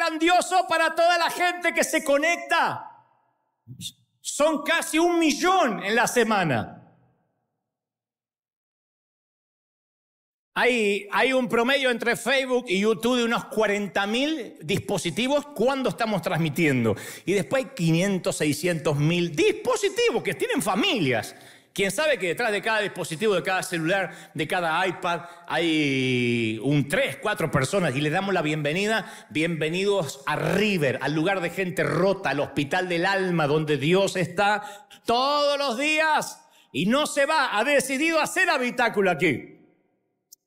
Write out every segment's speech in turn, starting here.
grandioso para toda la gente que se conecta. Son casi 1 millón en la semana. Hay un promedio entre Facebook y YouTube de unos 40.000 dispositivos cuando estamos transmitiendo. Y después hay 500, 600.000 dispositivos que tienen familias. Quién sabe que detrás de cada dispositivo, de cada celular, de cada iPad, hay 3, 4 personas y les damos la bienvenida. Bienvenidos a River, al lugar de gente rota, al hospital del alma, donde Dios está todos los días y no se va. Ha decidido hacer habitáculo aquí.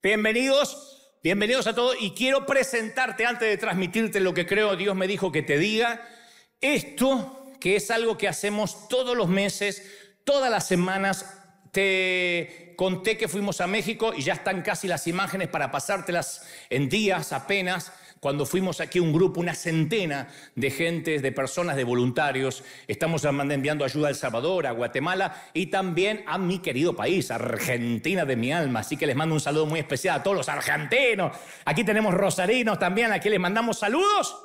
Bienvenidos a todos. Y quiero presentarte, antes de transmitirte lo que creo Dios me dijo que te diga, esto que es algo que hacemos todos los meses, todas las semanas. Te conté que fuimos a México y ya están casi las imágenes para pasártelas en días apenas. Cuando fuimos aquí un grupo, una centena de gentes, de personas, de voluntarios, estamos enviando ayuda a El Salvador, a Guatemala y también a mi querido país, Argentina de mi alma. Así que les mando un saludo muy especial a todos los argentinos. Aquí tenemos rosarinos también, aquí les mandamos saludos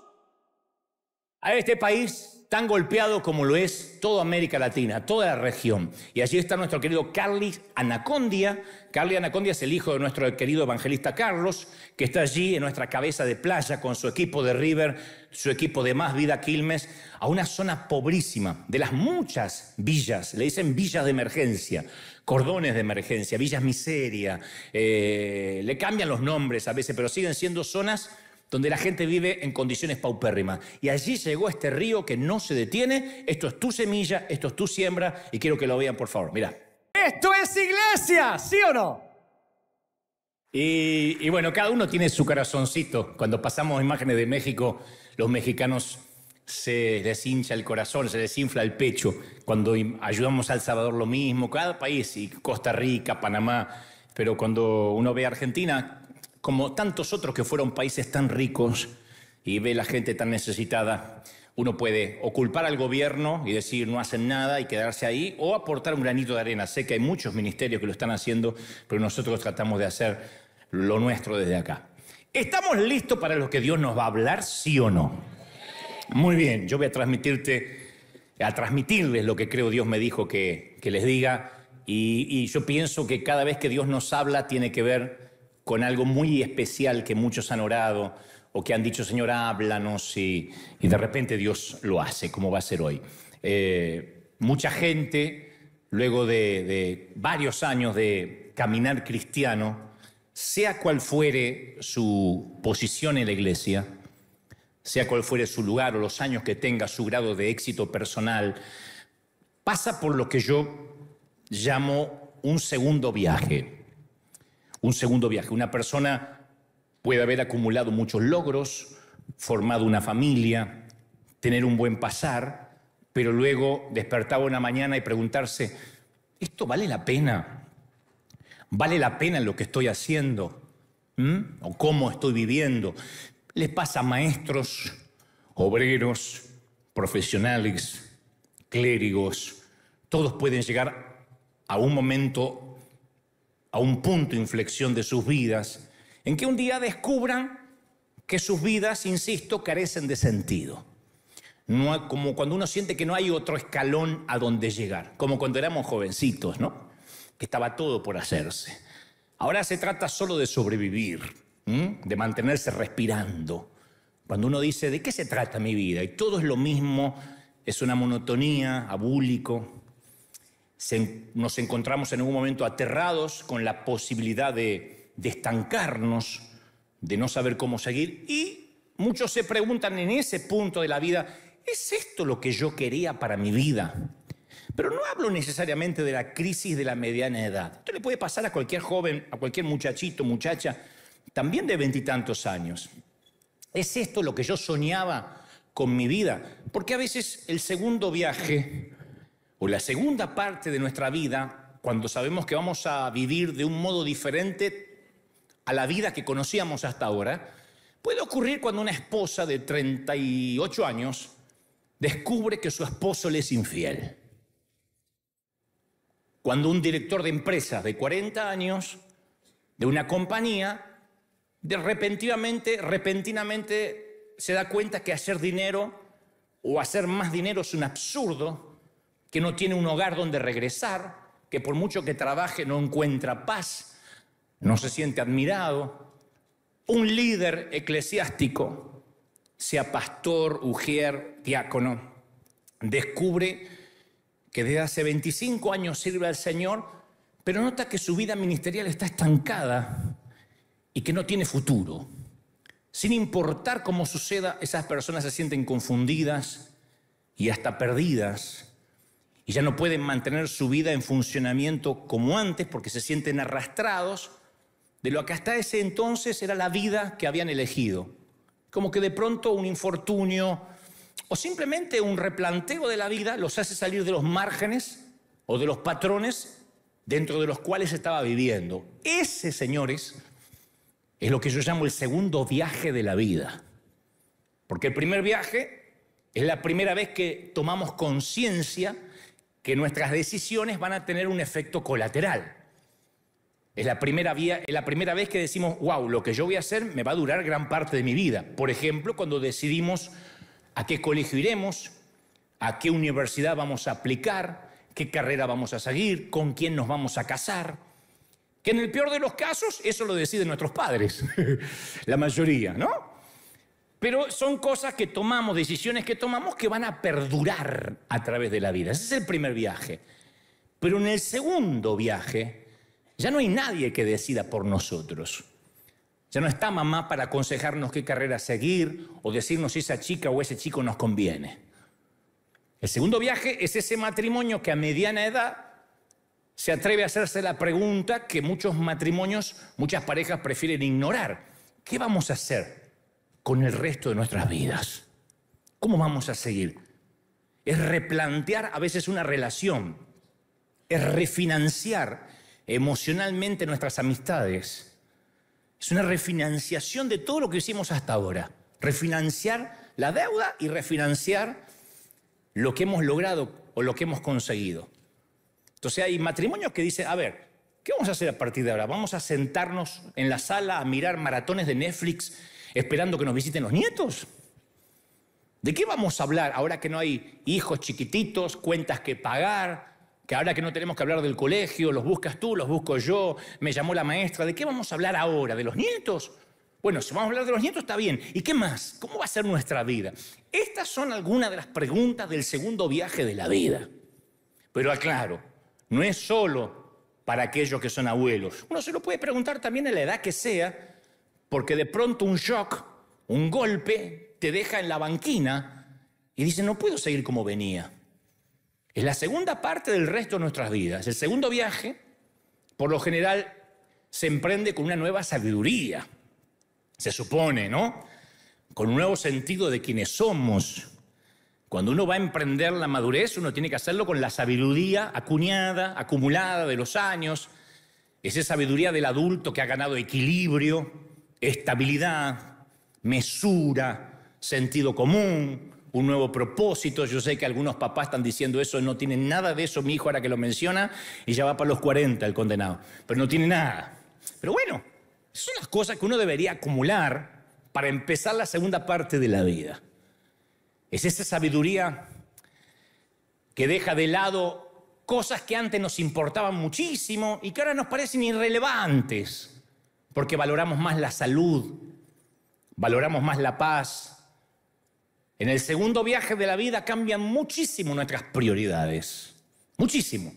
a este país tan golpeado como lo es toda América Latina, toda la región. Y allí está nuestro querido Carly Anacondia. Carly Anacondia es el hijo de nuestro querido evangelista Carlos, que está allí en nuestra cabeza de playa con su equipo de River, su equipo de Más Vida Quilmes, a una zona pobrísima, de las muchas villas, le dicen villas de emergencia, cordones de emergencia, villas miseria, le cambian los nombres a veces, pero siguen siendo zonas donde la gente vive en condiciones paupérrimas. Y allí llegó este río que no se detiene. Esto es tu semilla, esto es tu siembra, y quiero que lo vean, por favor. Mirá. ¡Esto es iglesia! ¿Sí o no? Y bueno, cada uno tiene su corazoncito. Cuando pasamos imágenes de México, los mexicanos se les hincha el corazón, se les infla el pecho. Cuando ayudamos a El Salvador, lo mismo. Cada país, y Costa Rica, Panamá. Pero cuando uno ve a Argentina, como tantos otros que fueron países tan ricos y ve la gente tan necesitada, uno puede o culpar al gobierno y decir no hacen nada y quedarse ahí, o aportar un granito de arena. Sé que hay muchos ministerios que lo están haciendo, pero nosotros tratamos de hacer lo nuestro desde acá. ¿Estamos listos para lo que Dios nos va a hablar, sí o no? Muy bien, yo voy a transmitirles lo que creo Dios me dijo que les diga, y yo pienso que cada vez que Dios nos habla tiene que ver con algo muy especial que muchos han orado o que han dicho, Señor, háblanos, y de repente Dios lo hace, como va a ser hoy. Mucha gente, luego de varios años de caminar cristiano, sea cual fuere su posición en la iglesia, sea cual fuere su lugar o los años que tenga, su grado de éxito personal, pasa por lo que yo llamo un segundo viaje. Un segundo viaje. Una persona puede haber acumulado muchos logros, formado una familia, tener un buen pasar, pero luego despertar una mañana y preguntarse, ¿esto vale la pena? ¿Vale la pena lo que estoy haciendo? ¿O cómo estoy viviendo? Les pasa a maestros, obreros, profesionales, clérigos. Todos pueden llegar a un momento, a un punto de inflexión de sus vidas, en que un día descubran que sus vidas, insisto, carecen de sentido. No, como cuando uno siente que no hay otro escalón a donde llegar, como cuando éramos jovencitos, ¿no? Que estaba todo por hacerse. Ahora se trata solo de sobrevivir, de mantenerse respirando. Cuando uno dice, ¿de qué se trata mi vida? Y todo es lo mismo, es una monotonía, abúlico. Nos encontramos en algún momento aterrados con la posibilidad de estancarnos, de no saber cómo seguir, y muchos se preguntan en ese punto de la vida, ¿es esto lo que yo quería para mi vida? Pero no hablo necesariamente de la crisis de la mediana edad. Esto le puede pasar a cualquier joven, a cualquier muchachito, muchacha, también de 20 y tantos años. ¿Es esto lo que yo soñaba con mi vida? Porque a veces el segundo viaje o la segunda parte de nuestra vida, cuando sabemos que vamos a vivir de un modo diferente a la vida que conocíamos hasta ahora, puede ocurrir cuando una esposa de 38 años descubre que su esposo le es infiel. Cuando un director de empresas de 40 años, de una compañía, repentinamente se da cuenta que hacer dinero o hacer más dinero es un absurdo, que no tiene un hogar donde regresar, que por mucho que trabaje no encuentra paz, no se siente admirado. Un líder eclesiástico, sea pastor, ujier, diácono, descubre que desde hace 25 años sirve al Señor, pero nota que su vida ministerial está estancada y que no tiene futuro. Sin importar cómo suceda, esas personas se sienten confundidas y hasta perdidas. Y ya no pueden mantener su vida en funcionamiento como antes porque se sienten arrastrados de lo que hasta ese entonces era la vida que habían elegido. Como que de pronto un infortunio o simplemente un replanteo de la vida los hace salir de los márgenes o de los patrones dentro de los cuales estaba viviendo. Ese, señores, es lo que yo llamo el segundo viaje de la vida. Porque el primer viaje es la primera vez que tomamos conciencia que nuestras decisiones van a tener un efecto colateral. Es la primera vez que decimos, wow, lo que yo voy a hacer me va a durar gran parte de mi vida. Por ejemplo, cuando decidimos a qué colegio iremos, a qué universidad vamos a aplicar, qué carrera vamos a seguir, con quién nos vamos a casar. Que en el peor de los casos, eso lo deciden nuestros padres, la mayoría, ¿no? Pero son cosas que tomamos, decisiones que tomamos que van a perdurar a través de la vida. Ese es el primer viaje. Pero en el segundo viaje, ya no hay nadie que decida por nosotros. Ya no está mamá para aconsejarnos qué carrera seguir o decirnos si esa chica o ese chico nos conviene. El segundo viaje es ese matrimonio que a mediana edad se atreve a hacerse la pregunta que muchos matrimonios, muchas parejas prefieren ignorar. ¿Qué vamos a hacer con el resto de nuestras vidas? ¿Cómo vamos a seguir? Es replantear a veces una relación, es refinanciar emocionalmente nuestras amistades. Es una refinanciación de todo lo que hicimos hasta ahora. Refinanciar la deuda y refinanciar lo que hemos logrado o lo que hemos conseguido. Entonces hay matrimonios que dicen, a ver, ¿qué vamos a hacer a partir de ahora? ¿Vamos a sentarnos en la sala a mirar maratones de Netflix esperando que nos visiten los nietos? ¿De qué vamos a hablar ahora que no hay hijos chiquititos, cuentas que pagar, que ahora que no tenemos que hablar del colegio, los buscas tú, los busco yo, me llamó la maestra? ¿De qué vamos a hablar ahora? ¿De los nietos? Bueno, si vamos a hablar de los nietos está bien. ¿Y qué más? ¿Cómo va a ser nuestra vida? Estas son algunas de las preguntas del segundo viaje de la vida. Pero aclaro, no es solo para aquellos que son abuelos. Uno se lo puede preguntar también a la edad que sea, porque de pronto un shock, un golpe, te deja en la banquina y dice, no puedo seguir como venía. Es la segunda parte del resto de nuestras vidas. El segundo viaje, por lo general, se emprende con una nueva sabiduría. Se supone, ¿no? Con un nuevo sentido de quiénes somos. Cuando uno va a emprender la madurez, uno tiene que hacerlo con la sabiduría acuñada, acumulada de los años. Esa sabiduría del adulto que ha ganado equilibrio, estabilidad, mesura, sentido común, un nuevo propósito. Yo sé que algunos papás están diciendo eso, no tienen nada de eso, mi hijo ahora que lo menciona, y ya va para los 40 el condenado. Pero no tiene nada. Pero bueno, son las cosas que uno debería acumular para empezar la segunda parte de la vida. Es esa sabiduría que deja de lado cosas que antes nos importaban muchísimo y que ahora nos parecen irrelevantes, porque valoramos más la salud, valoramos más la paz. En el segundo viaje de la vida cambian muchísimo nuestras prioridades, muchísimo.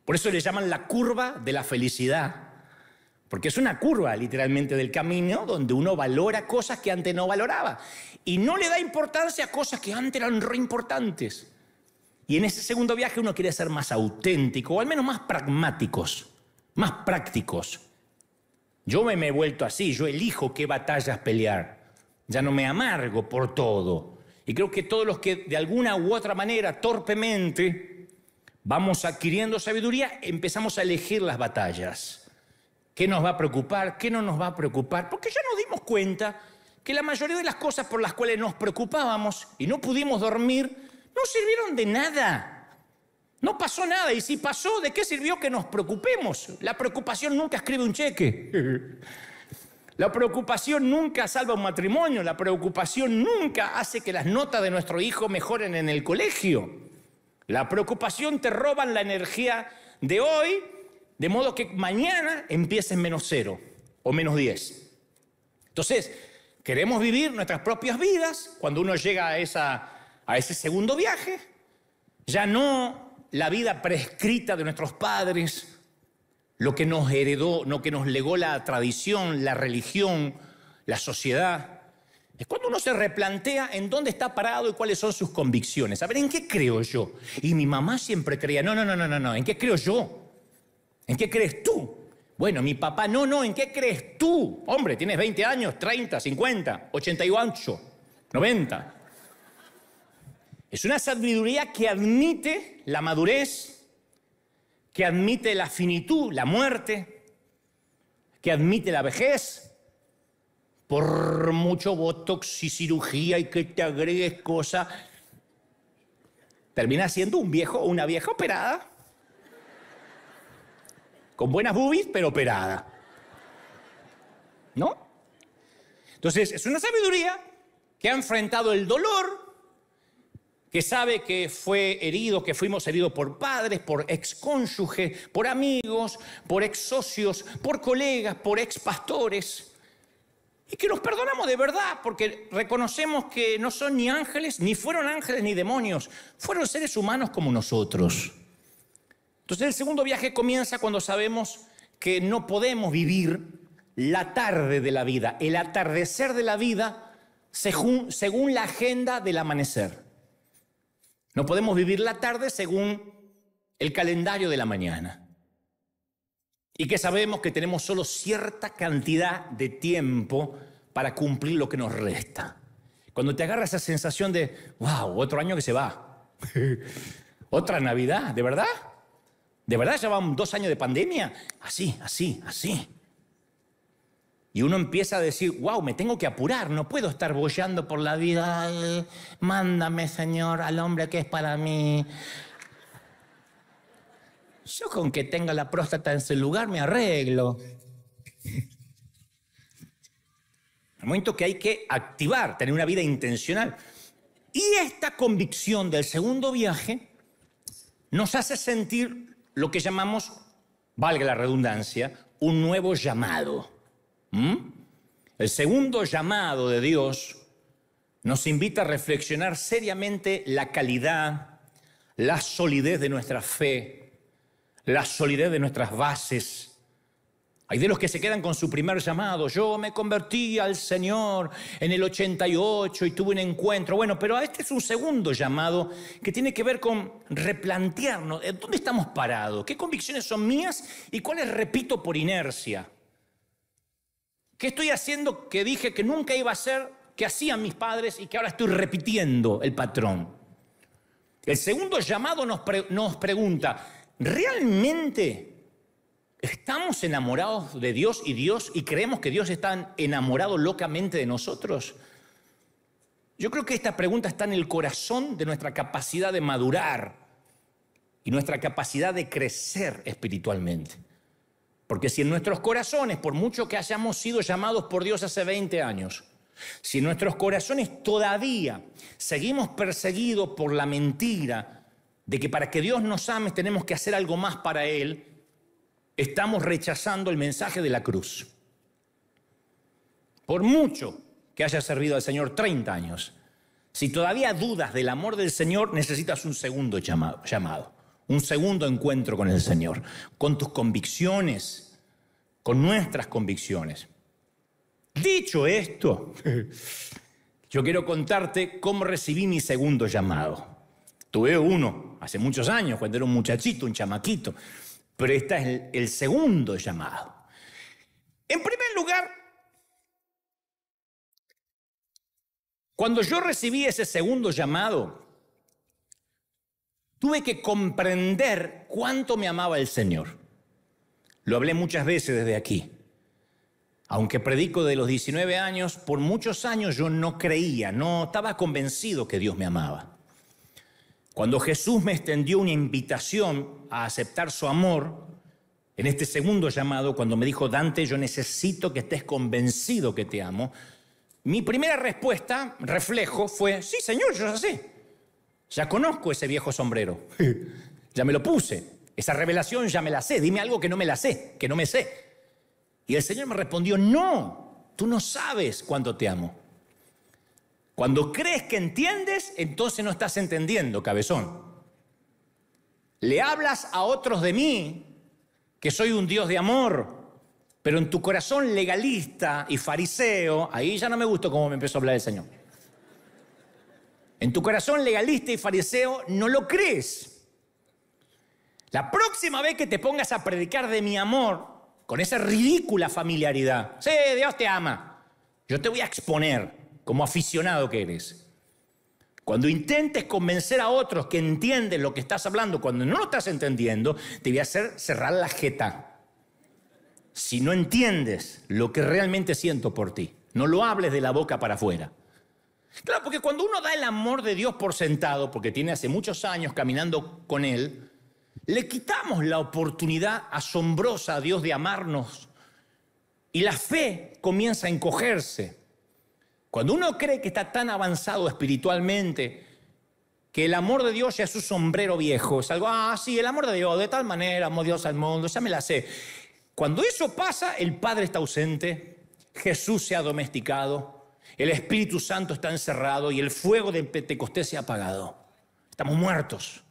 Por eso le llaman la curva de la felicidad, porque es una curva literalmente del camino donde uno valora cosas que antes no valoraba y no le da importancia a cosas que antes eran re importantes. Y en ese segundo viaje uno quiere ser más auténtico o al menos más pragmáticos, más prácticos. Yo me he vuelto así, yo elijo qué batallas pelear. Ya no me amargo por todo. Y creo que todos los que de alguna u otra manera, torpemente, vamos adquiriendo sabiduría, empezamos a elegir las batallas. ¿Qué nos va a preocupar? ¿Qué no nos va a preocupar? Porque ya nos dimos cuenta que la mayoría de las cosas por las cuales nos preocupábamos y no pudimos dormir, no sirvieron de nada. No pasó nada. Y si pasó, ¿de qué sirvió que nos preocupemos? La preocupación nunca escribe un cheque. La preocupación nunca salva un matrimonio. La preocupación nunca hace que las notas de nuestro hijo mejoren en el colegio. La preocupación te roba la energía de hoy, de modo que mañana empieces en -0 o -10. Entonces, queremos vivir nuestras propias vidas. Cuando uno llega a ese segundo viaje, ya no la vida prescrita de nuestros padres, lo que nos heredó, lo que nos legó la tradición, la religión, la sociedad. Es cuando uno se replantea en dónde está parado y cuáles son sus convicciones. A ver, ¿en qué creo yo? Y mi mamá siempre creía, no, ¿en qué creo yo? ¿En qué crees tú? Bueno, mi papá, no, ¿en qué crees tú? Hombre, tienes 20 años, 30, 50, 88, 90. Es una sabiduría que admite la madurez, que admite la finitud, la muerte, que admite la vejez, por mucho botox y cirugía y que te agregues cosas, termina siendo un viejo o una vieja operada, con buenas boobies, pero operada. ¿No? Entonces, es una sabiduría que ha enfrentado el dolor, que sabe que fue herido, que fuimos heridos por padres, por excónyuges, por amigos, por ex socios, por colegas, por ex pastores, y que los perdonamos de verdad, porque reconocemos que no son ni ángeles, ni fueron ángeles ni demonios, fueron seres humanos como nosotros. Entonces el segundo viaje comienza cuando sabemos que no podemos vivir la tarde de la vida, el atardecer de la vida, según la agenda del amanecer. No podemos vivir la tarde según el calendario de la mañana. Y que sabemos que tenemos solo cierta cantidad de tiempo para cumplir lo que nos resta. Cuando te agarra esa sensación de, wow, otro año que se va. Otra Navidad, ¿de verdad? ¿De verdad ya van 2 años de pandemia? Así. Y uno empieza a decir, wow, me tengo que apurar, no puedo estar boyando por la vida. Ay, mándame, Señor, al hombre que es para mí. Yo con que tenga la próstata en su lugar me arreglo. El momento que hay que activar, tener una vida intencional. Y esta convicción del segundo viaje nos hace sentir lo que llamamos, valga la redundancia, un nuevo llamado. El segundo llamado de Dios nos invita a reflexionar seriamente la calidad, la solidez de nuestra fe, la solidez de nuestras bases. Hay de los que se quedan con su primer llamado. Yo me convertí al Señor en el 88 y tuve un encuentro. Bueno, pero este es un segundo llamado que tiene que ver con replantearnos. ¿Dónde estamos parados? ¿Qué convicciones son mías y cuáles repito por inercia? ¿Qué estoy haciendo que dije que nunca iba a hacer, que hacían mis padres y que ahora estoy repitiendo el patrón? El segundo llamado nos pregunta, ¿realmente estamos enamorados de Dios y creemos que Dios está enamorado locamente de nosotros? Yo creo que esta pregunta está en el corazón de nuestra capacidad de madurar y nuestra capacidad de crecer espiritualmente. Porque si en nuestros corazones, por mucho que hayamos sido llamados por Dios hace 20 años, si en nuestros corazones todavía seguimos perseguidos por la mentira de que para que Dios nos ame tenemos que hacer algo más para Él, estamos rechazando el mensaje de la cruz. Por mucho que hayas servido al Señor 30 años, si todavía dudas del amor del Señor, necesitas un segundo llamado. Un segundo encuentro con el Señor, con tus convicciones, con nuestras convicciones. Dicho esto, yo quiero contarte cómo recibí mi segundo llamado. Tuve uno hace muchos años, cuando era un muchachito, un chamaquito, pero este es el segundo llamado. En primer lugar, cuando yo recibí ese segundo llamado, tuve que comprender cuánto me amaba el Señor. Lo hablé muchas veces desde aquí. Aunque predico de los 19 años, por muchos años yo no creía, no estaba convencido que Dios me amaba. Cuando Jesús me extendió una invitación a aceptar su amor, en este segundo llamado, cuando me dijo, Dante, yo necesito que estés convencido que te amo, mi primera respuesta, reflejo, fue, sí, Señor, yo ya sé. Ya conozco ese viejo sombrero. Ya me lo puse. Esa revelación ya me la sé. Dime algo que no me la sé, que no me sé. Y el Señor me respondió, no, tú no sabes cuánto te amo. Cuando crees que entiendes, entonces no estás entendiendo, cabezón. Le hablas a otros de mí, que soy un Dios de amor, pero en tu corazón legalista y fariseo, ahí ya no me gustó cómo me empezó a hablar el Señor. En tu corazón legalista y fariseo no lo crees. La próxima vez que te pongas a predicar de mi amor, con esa ridícula familiaridad, sí, Dios te ama, yo te voy a exponer como aficionado que eres. Cuando intentes convencer a otros que entienden lo que estás hablando, cuando no lo estás entendiendo, te voy a hacer cerrar la jeta. Si no entiendes lo que realmente siento por ti, no lo hables de la boca para afuera. Claro, porque cuando uno da el amor de Dios por sentado, porque tiene hace muchos años caminando con Él, le quitamos la oportunidad asombrosa a Dios de amarnos y la fe comienza a encogerse. Cuando uno cree que está tan avanzado espiritualmente que el amor de Dios ya es su sombrero viejo, es algo, sí, el amor de Dios, de tal manera amó Dios al mundo, ya me la sé. Cuando eso pasa, el Padre está ausente, Jesús se ha domesticado, el Espíritu Santo está encerrado y el fuego de Pentecostés se ha apagado. Estamos muertos.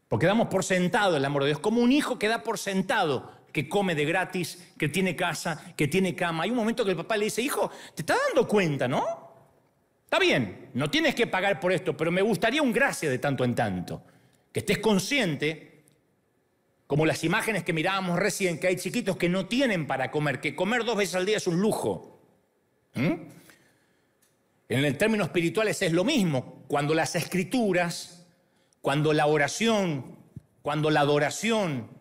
Porque damos por sentado el amor de Dios, como un hijo que da por sentado, que come de gratis, que tiene casa, que tiene cama. Hay un momento que el papá le dice, hijo, ¿te estás dando cuenta, no? Está bien, no tienes que pagar por esto, pero me gustaría un gracia de tanto en tanto. Que estés consciente, como las imágenes que mirábamos recién, que hay chiquitos que no tienen para comer, que comer 2 veces al día es un lujo. En el término espirituales es lo mismo. Cuando las escrituras, cuando la oración, cuando la adoración,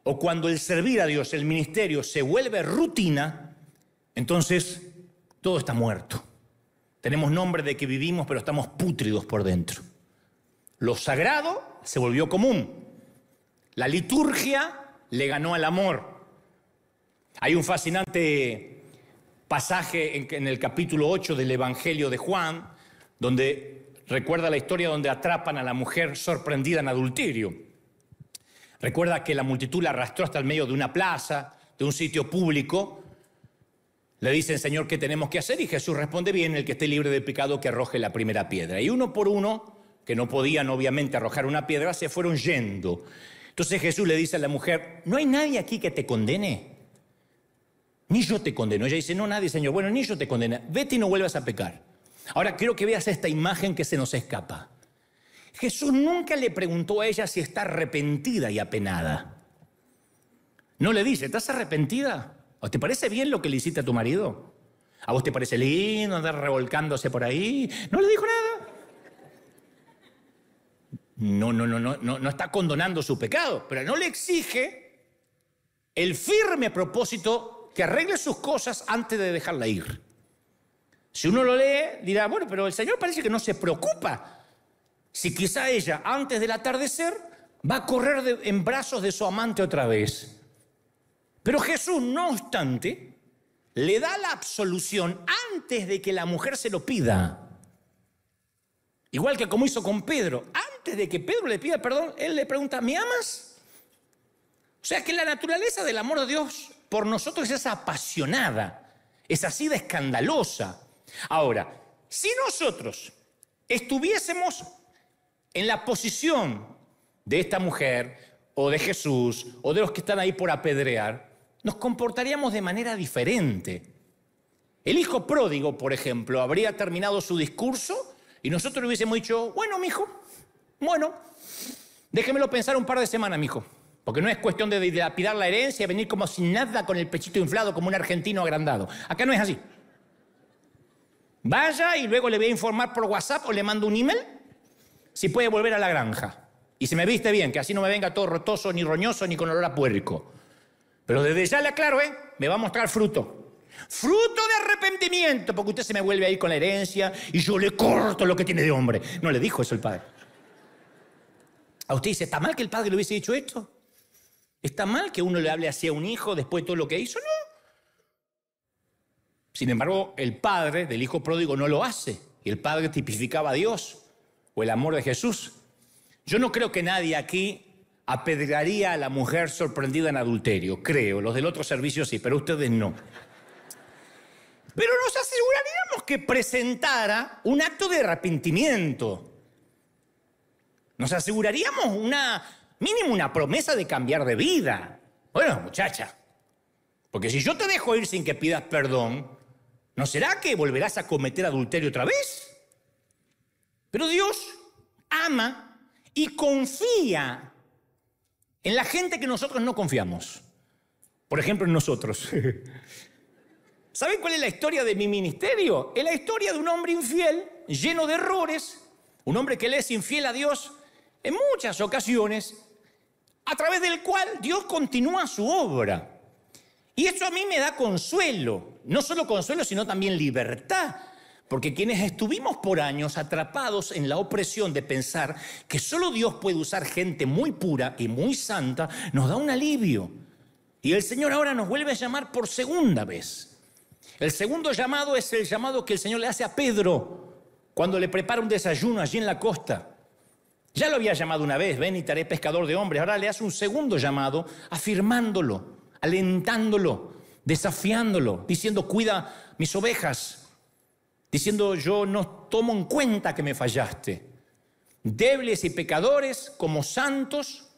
o cuando el servir a Dios, el ministerio, se vuelve rutina, entonces todo está muerto. Tenemos nombre de que vivimos, pero estamos pútridos por dentro. Lo sagrado se volvió común. La liturgia le ganó al amor. Hay un fascinante pasaje en el capítulo 8 del Evangelio de Juan, donde recuerda la historia donde atrapan a la mujer sorprendida en adulterio. Recuerda que la multitud la arrastró hasta el medio de una plaza, de un sitio público. Le dicen, Señor, ¿qué tenemos que hacer? Y Jesús responde, bien, el que esté libre de pecado que arroje la primera piedra. Y uno por uno, que no podían obviamente arrojar una piedra, se fueron yendo. Entonces Jesús le dice a la mujer, ¿no hay nadie aquí que te condene? Ni yo te condeno. Ella dice, no, nadie, Señor. Bueno, ni yo te condeno. Vete y no vuelvas a pecar. Ahora quiero que veas esta imagen que se nos escapa. Jesús nunca le preguntó a ella si está arrepentida y apenada. No le dice, ¿estás arrepentida? ¿O te parece bien lo que le hiciste a tu marido? ¿A vos te parece lindo andar revolcándose por ahí? No le dijo nada. No está condonando su pecado, pero no le exige el firme propósito que arregle sus cosas antes de dejarla ir. Si uno lo lee, dirá, bueno, pero el Señor parece que no se preocupa si quizá ella, antes del atardecer, va a correr en brazos de su amante otra vez. Pero Jesús, no obstante, le da la absolución antes de que la mujer se lo pida. Igual que como hizo con Pedro. Antes de que Pedro le pida perdón, él le pregunta, ¿me amas? O sea que la naturaleza del amor de Dios por nosotros es apasionada, es así de escandalosa. Ahora, si nosotros estuviésemos en la posición de esta mujer, o de Jesús, o de los que están ahí por apedrear, nos comportaríamos de manera diferente. El hijo pródigo, por ejemplo, habría terminado su discurso y nosotros le hubiésemos dicho, bueno, mijo, bueno, déjemelo pensar un par de semanas, mijo, porque no es cuestión de dilapidar la herencia, venir como sin nada con el pechito inflado como un argentino agrandado. Acá no es así. Vaya y luego le voy a informar por WhatsApp o le mando un email si puede volver a la granja. Y se me viste bien, que así no me venga todo rotoso, ni roñoso, ni con olor a puerco. Pero desde ya le aclaro, me va a mostrar fruto. Fruto de arrepentimiento, porque usted se me vuelve a ir con la herencia y yo le corto lo que tiene de hombre. No le dijo eso el padre. A usted dice, ¿está mal que el padre le hubiese dicho esto? ¿Está mal que uno le hable así a un hijo después de todo lo que hizo? No. Sin embargo, el padre del hijo pródigo no lo hace. Y el padre tipificaba a Dios o el amor de Jesús. Yo no creo que nadie aquí apedrearía a la mujer sorprendida en adulterio. Creo, los del otro servicio sí, pero ustedes no. Pero nos aseguraríamos que presentara un acto de arrepentimiento. Nos aseguraríamos mínimo una promesa de cambiar de vida. Bueno, muchacha, porque si yo te dejo ir sin que pidas perdón, ¿no será que volverás a cometer adulterio otra vez? Pero Dios ama y confía en la gente que nosotros no confiamos. Por ejemplo, en nosotros. ¿Saben cuál es la historia de mi ministerio? Es la historia de un hombre infiel, lleno de errores, un hombre que le es infiel a Dios en muchas ocasiones, a través del cual Dios continúa su obra. Y eso a mí me da consuelo, no solo consuelo, sino también libertad, porque quienes estuvimos por años atrapados en la opresión de pensar que solo Dios puede usar gente muy pura y muy santa, nos da un alivio. Y el Señor ahora nos vuelve a llamar por segunda vez. El segundo llamado es el llamado que el Señor le hace a Pedro cuando le prepara un desayuno allí en la costa. Ya lo había llamado una vez, ven y te haré pescador de hombres. Ahora le hace un segundo llamado, afirmándolo, alentándolo, desafiándolo, diciendo, cuida mis ovejas, diciendo, yo no tomo en cuenta que me fallaste. Débiles y pecadores como santos,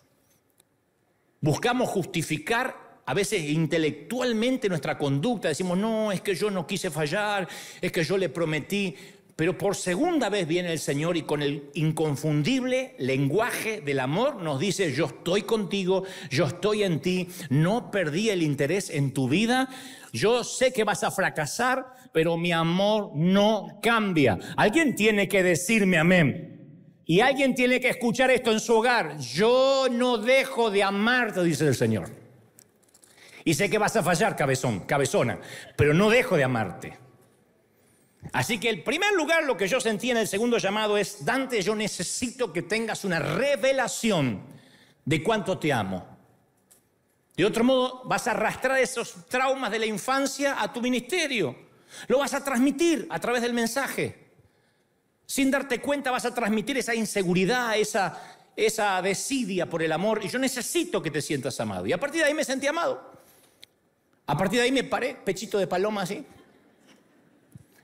buscamos justificar a veces intelectualmente nuestra conducta. Decimos, no, es que yo no quise fallar, es que yo le prometí. Pero por segunda vez viene el Señor y con el inconfundible lenguaje del amor nos dice, yo estoy contigo, yo estoy en ti, no perdí el interés en tu vida, yo sé que vas a fracasar, pero mi amor no cambia. Alguien tiene que decirme amén. Y alguien tiene que escuchar esto en su hogar. Yo no dejo de amarte, dice el Señor. Y sé que vas a fallar, cabezón, cabezona, pero no dejo de amarte. Así que en primer lugar lo que yo sentí en el segundo llamado es, Dante, yo necesito que tengas una revelación de cuánto te amo. De otro modo vas a arrastrar esos traumas de la infancia a tu ministerio. Lo vas a transmitir a través del mensaje. Sin darte cuenta vas a transmitir esa inseguridad, esa desidia por el amor. Y yo necesito que te sientas amado. Y a partir de ahí me sentí amado. A partir de ahí me paré, pechito de paloma así.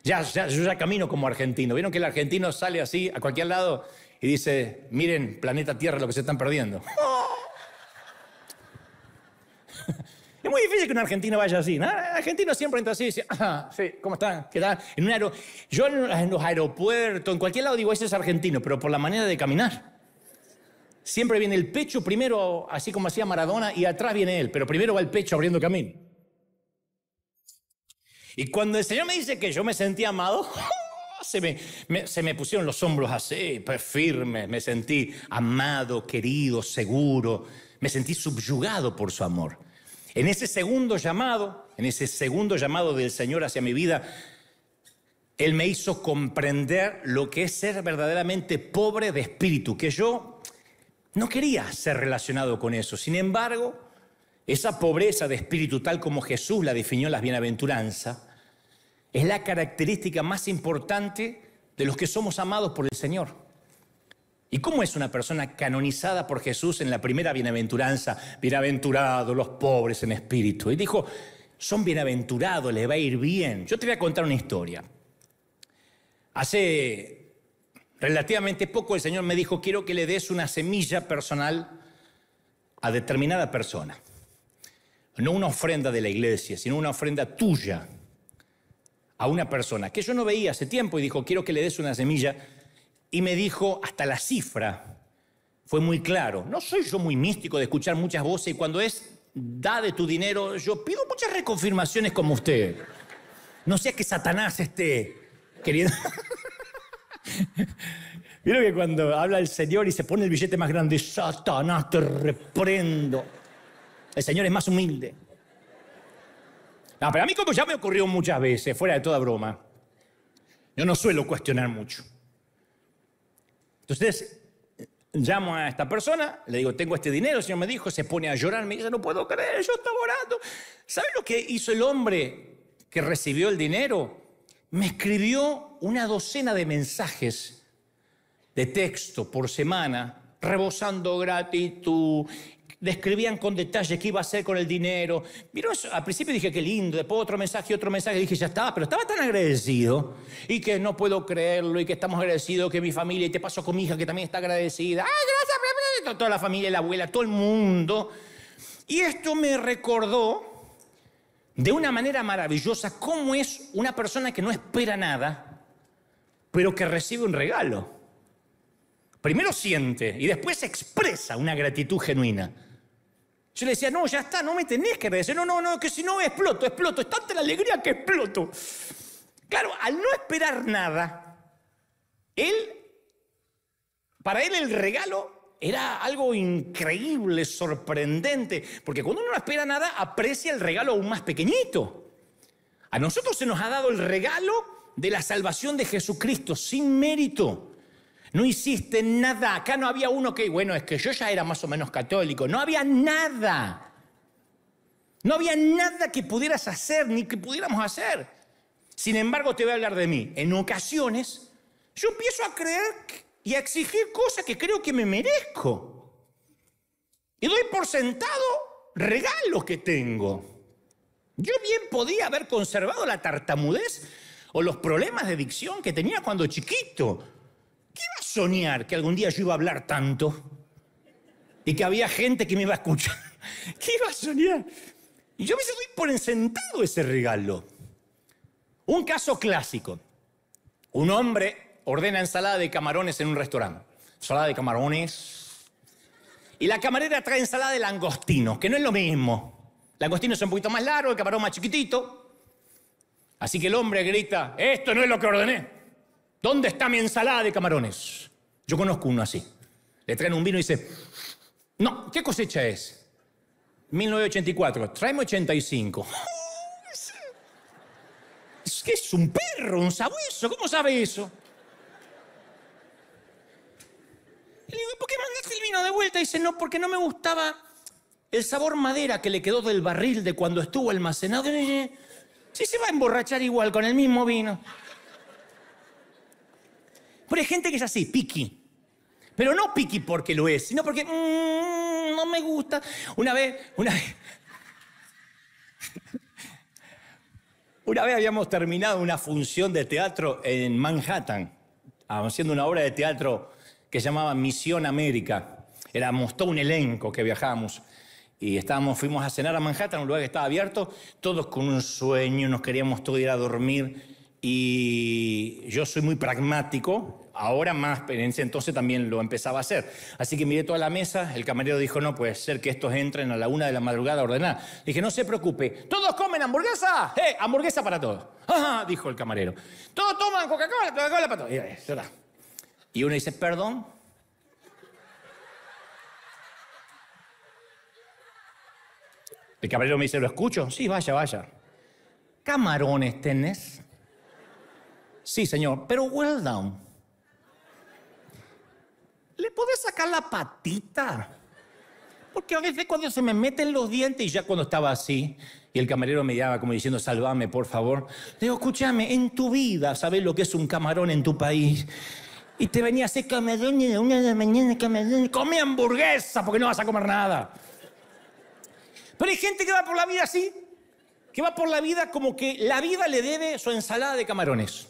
Yo ya camino como argentino. ¿Vieron que el argentino sale así a cualquier lado y dice, miren, planeta Tierra, lo que se están perdiendo? Es muy difícil que un argentino vaya así, ¿no? El argentino siempre entra así y dice, sí, ¿cómo están? ¿Qué tal? Yo en los aeropuertos, en cualquier lado digo, ese es argentino, pero por la manera de caminar. Siempre viene el pecho primero, así como hacía Maradona, y atrás viene él, pero primero va el pecho abriendo camino. Y cuando el Señor me dice que yo me sentí amado, se me pusieron los hombros así, pues firmes, me sentí amado, querido, seguro, me sentí subyugado por su amor. En ese segundo llamado del Señor hacia mi vida, Él me hizo comprender lo que es ser verdaderamente pobre de espíritu, que yo no quería ser relacionado con eso. Sin embargo, esa pobreza de espíritu, tal como Jesús la definió en las bienaventuranzas, es la característica más importante de los que somos amados por el Señor. ¿Y cómo es una persona canonizada por Jesús en la primera bienaventuranza? Bienaventurados los pobres en espíritu. Y dijo, son bienaventurados, les va a ir bien. Yo te voy a contar una historia. Hace relativamente poco el Señor me dijo, quiero que le des una semilla personal a determinada persona. No una ofrenda de la iglesia, sino una ofrenda tuya a una persona que yo no veía hace tiempo y dijo, quiero que le des una semilla. Y me dijo, hasta la cifra fue muy claro. No soy yo muy místico de escuchar muchas voces y cuando es, da de tu dinero, yo pido muchas reconfirmaciones como usted. No sea que Satanás esté queriendo... ¿Vieron que cuando habla el Señor y se pone el billete más grande, Satanás, te reprendo? El Señor es más humilde. No, pero a mí como ya me ocurrió muchas veces, fuera de toda broma, yo no suelo cuestionar mucho. Entonces, llamo a esta persona, le digo, tengo este dinero, el Señor me dijo, se pone a llorar, me dice, no puedo creer, yo estaba orando. ¿Sabe lo que hizo el hombre que recibió el dinero? Me escribió una docena de mensajes de texto por semana, rebosando gratitud. Describían con detalle qué iba a hacer con el dinero. ¿Vieron eso? Al principio dije, qué lindo. Después otro mensaje, dije, ya estaba. Pero estaba tan agradecido. Y que no puedo creerlo. Y que estamos agradecidos, que mi familia. Y te paso con mi hija, que también está agradecida. ¡Ay, gracias! Toda la familia, la abuela, todo el mundo. Y esto me recordó de una manera maravillosa cómo es una persona que no espera nada, pero que recibe un regalo. Primero siente y después expresa una gratitud genuina. Yo le decía, no, ya está, no me tenés que agradecer. No, que si no exploto. Es tanta la alegría que exploto. Claro, al no esperar nada, para él el regalo era algo increíble, sorprendente. Porque cuando uno no espera nada, aprecia el regalo aún más pequeñito. A nosotros se nos ha dado el regalo de la salvación de Jesucristo sin mérito. No hiciste nada. Acá no había uno que, bueno, es que yo ya era más o menos católico. No había nada. No había nada que pudieras hacer ni que pudiéramos hacer. Sin embargo, te voy a hablar de mí. En ocasiones, yo empiezo a creer y a exigir cosas que creo que me merezco. Y doy por sentado regalos que tengo. Yo bien podía haber conservado la tartamudez o los problemas de dicción que tenía cuando chiquito. ¿Qué iba a soñar que algún día yo iba a hablar tanto? Y que había gente que me iba a escuchar. ¿Qué iba a soñar? Y yo me doy por sentado ese regalo. Un caso clásico. Un hombre ordena ensalada de camarones en un restaurante. Ensalada de camarones. Y la camarera trae ensalada de langostino, que no es lo mismo. Langostino es un poquito más largo, el camarón más chiquitito. Así que el hombre grita, esto no es lo que ordené. ¿Dónde está mi ensalada de camarones? Yo conozco uno así. Le traen un vino y dice, no, ¿qué cosecha es? 1984, tráeme 85. Es que es un perro, un sabueso, ¿cómo sabe eso? Y le digo, ¿por qué mandaste el vino de vuelta? Y dice, no, porque no me gustaba el sabor madera que le quedó del barril de cuando estuvo almacenado. Sí, se va a emborrachar igual con el mismo vino. Pero hay gente que es así, picky. Pero no picky porque lo es, sino porque no me gusta. Una vez habíamos terminado una función de teatro en Manhattan, haciendo una obra de teatro que se llamaba Misión América. Éramos todo un elenco que viajábamos y fuimos a cenar a Manhattan, un lugar que estaba abierto, todos con un sueño, nos queríamos todos ir a dormir. Y yo soy muy pragmático, ahora más, pero en ese entonces también lo empezaba a hacer. Así que miré toda la mesa, el camarero dijo, no puede ser que estos entren a la 1 de la madrugada a ordenar. Dije, no se preocupe, ¿todos comen hamburguesa? Hamburguesa para todos. Ajá, dijo el camarero. ¿Todos toman Coca-Cola para todos? Y uno dice, ¿perdón? El camarero me dice, ¿lo escucho? Sí, vaya. ¿Camarones tenés? Sí, señor, pero well done. ¿Le podés sacar la patita? Porque a veces cuando se me meten los dientes, y ya cuando estaba así, y el camarero me llamaba como diciendo, sálvame, por favor. Le digo, escúchame, en tu vida, ¿sabés lo que es un camarón en tu país? Y te venía a hacer camarón y a la 1 de la mañana, camarón. Come hamburguesa, porque no vas a comer nada. Pero hay gente que va por la vida así, que va por la vida como que la vida le debe su ensalada de camarones.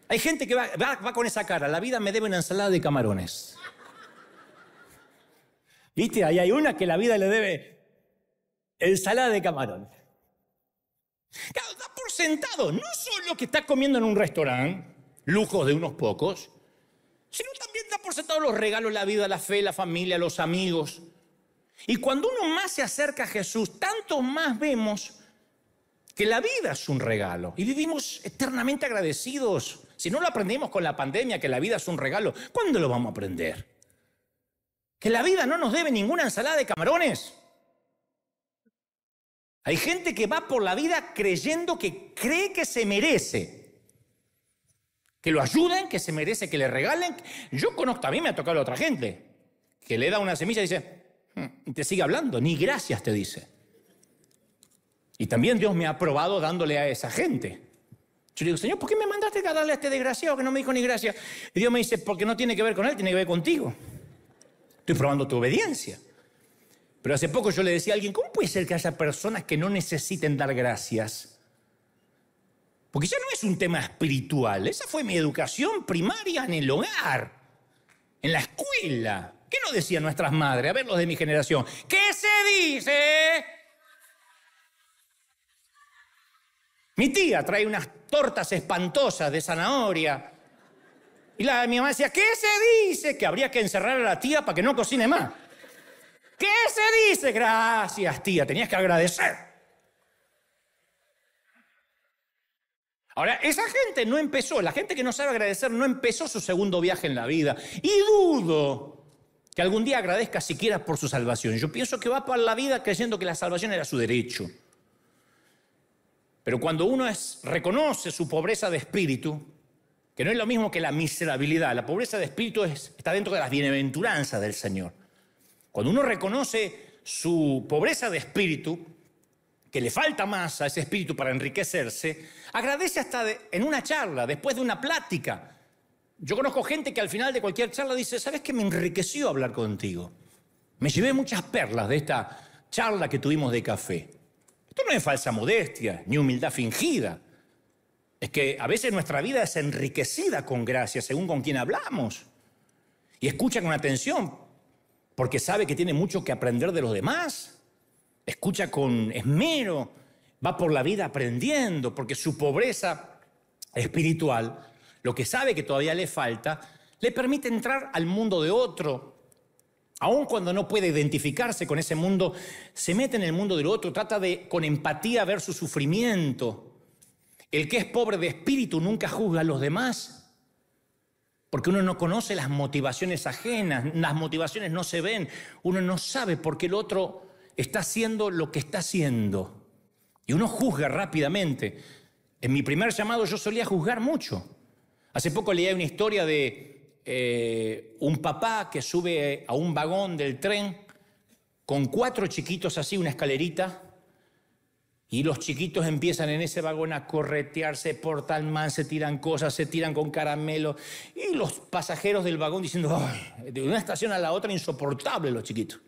Hay gente que va con esa cara, la vida me debe una ensalada de camarones. ¿Viste? Ahí hay una que la vida le debe ensalada de camarón. Claro, da por sentado, no solo que está comiendo en un restaurante, lujos de unos pocos, sino también da por sentado los regalos, la vida, la fe, la familia, los amigos. Y cuando uno más se acerca a Jesús, tanto más vemos que la vida es un regalo y vivimos eternamente agradecidos. Si no lo aprendimos con la pandemia, que la vida es un regalo, ¿cuándo lo vamos a aprender? Que la vida no nos debe ninguna ensalada de camarones. Hay gente que va por la vida creyendo que cree que se merece que lo ayuden, que se merece que le regalen. Yo conozco, a mí me ha tocado a otra gente, que le da una semilla y dice, y te sigue hablando, ni gracias te dice. Y también Dios me ha probado dándole a esa gente. Yo le digo, Señor, ¿por qué me mandaste a darle a este desgraciado que no me dijo ni gracias? Y Dios me dice, porque no tiene que ver con él, tiene que ver contigo. Estoy probando tu obediencia. Pero hace poco yo le decía a alguien, ¿cómo puede ser que haya personas que no necesiten dar gracias? Porque ya no es un tema espiritual. Esa fue mi educación primaria en el hogar, en la escuela. ¿Qué nos decían nuestras madres? A ver, los de mi generación. ¿Qué se dice? Mi tía trae unas tortas espantosas de zanahoria. Y mi mamá decía, ¿qué se dice? Que habría que encerrar a la tía para que no cocine más. ¿Qué se dice? Gracias, tía, tenías que agradecer. Ahora, esa gente no empezó, la gente que no sabe agradecer no empezó su segundo viaje en la vida. Y dudo que algún día agradezca siquiera por su salvación. Yo pienso que va por la vida creyendo que la salvación era su derecho. Pero cuando uno reconoce su pobreza de espíritu, que no es lo mismo que la miserabilidad, la pobreza de espíritu está dentro de las bienaventuranzas del Señor. Cuando uno reconoce su pobreza de espíritu, que le falta más a ese espíritu para enriquecerse, agradece hasta en una charla, después de una plática. Yo conozco gente que al final de cualquier charla dice, ¿sabes qué? Me enriqueció hablar contigo. Me llevé muchas perlas de esta charla que tuvimos de café. Esto no es falsa modestia, ni humildad fingida. Es que a veces nuestra vida es enriquecida con gracia, según con quien hablamos. Y escucha con atención, porque sabe que tiene mucho que aprender de los demás. Escucha con esmero, va por la vida aprendiendo, porque su pobreza espiritual, lo que sabe que todavía le falta, le permite entrar al mundo de otro. Aun cuando no puede identificarse con ese mundo, se mete en el mundo del otro, trata de, con empatía, ver su sufrimiento. El que es pobre de espíritu nunca juzga a los demás, porque uno no conoce las motivaciones ajenas, las motivaciones no se ven, uno no sabe por qué el otro está haciendo lo que está haciendo. Y uno juzga rápidamente. En mi primer llamado yo solía juzgar mucho. Hace poco leí una historia de un papá que sube a un vagón del tren con 4 chiquitos así, una escalerita, y los chiquitos empiezan en ese vagón a corretear, se portan mal, se tiran cosas, se tiran con caramelo, y los pasajeros del vagón diciendo, ¡ay! De una estación a la otra, insoportable los chiquitos.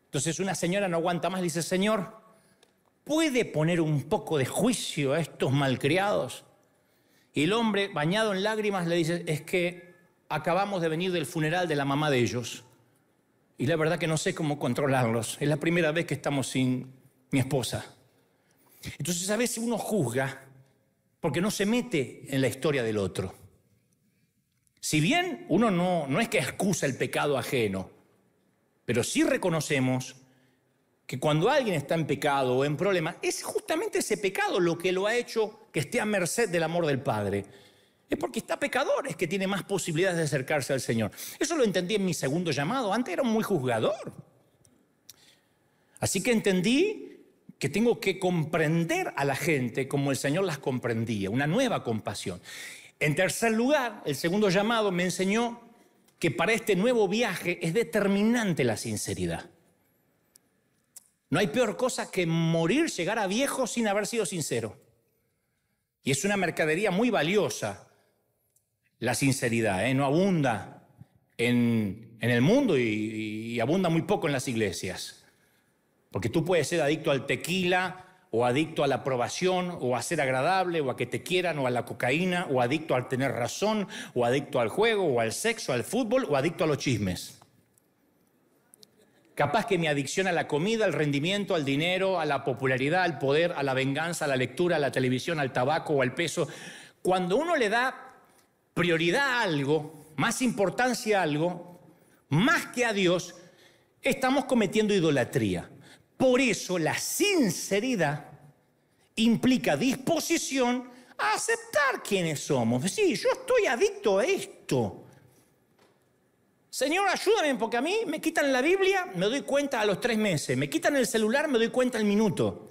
Entonces una señora no aguanta más, le dice, Señor, ¿puede poner un poco de juicio a estos malcriados? Y el hombre, bañado en lágrimas, le dice, es que acabamos de venir del funeral de la mamá de ellos. Y la verdad que no sé cómo controlarlos. Es la primera vez que estamos sin mi esposa. Entonces a veces uno juzga porque no se mete en la historia del otro. Si bien uno no es que excusa el pecado ajeno, pero sí reconocemos que cuando alguien está en pecado o en problemas, es justamente ese pecado lo que lo ha hecho que esté a merced del amor del Padre. Es porque está pecador, es que tiene más posibilidades de acercarse al Señor. Eso lo entendí en mi segundo llamado. Antes era muy juzgador. Así que entendí que tengo que comprender a la gente como el Señor las comprendía, una nueva compasión. En tercer lugar, el segundo llamado me enseñó que para este nuevo viaje es determinante la sinceridad. No hay peor cosa que morir, llegar a viejo sin haber sido sincero. Y es una mercadería muy valiosa, la sinceridad, no abunda en el mundo y abunda muy poco en las iglesias. Porque tú puedes ser adicto al tequila, o adicto a la aprobación, o a ser agradable, o a que te quieran, o a la cocaína, o adicto al tener razón, o adicto al juego, o al sexo, al fútbol, o adicto a los chismes. Capaz que mi adicción a la comida, al rendimiento, al dinero, a la popularidad, al poder, a la venganza, a la lectura, a la televisión, al tabaco o al peso. Cuando uno le da prioridad a algo, más importancia a algo, más que a Dios, estamos cometiendo idolatría. Por eso la sinceridad implica disposición a aceptar quiénes somos. Sí, yo estoy adicto a esto. Señor, ayúdame, porque a mí me quitan la Biblia, me doy cuenta a los 3 meses. Me quitan el celular, me doy cuenta al minuto.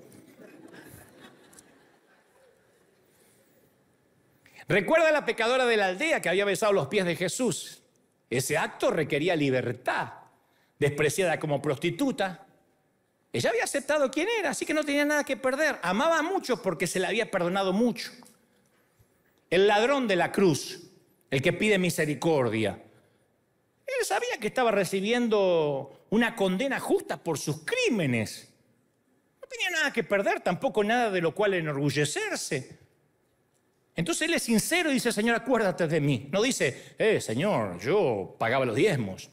Recuerda a la pecadora de la aldea que había besado los pies de Jesús. Ese acto requería libertad. Despreciada como prostituta, ella había aceptado quién era, así que no tenía nada que perder. Amaba mucho porque se le había perdonado mucho. El ladrón de la cruz, el que pide misericordia, él sabía que estaba recibiendo una condena justa por sus crímenes. No tenía nada que perder, tampoco nada de lo cual enorgullecerse. Entonces él es sincero y dice, Señor, acuérdate de mí. No dice, Señor, yo pagaba los diezmos.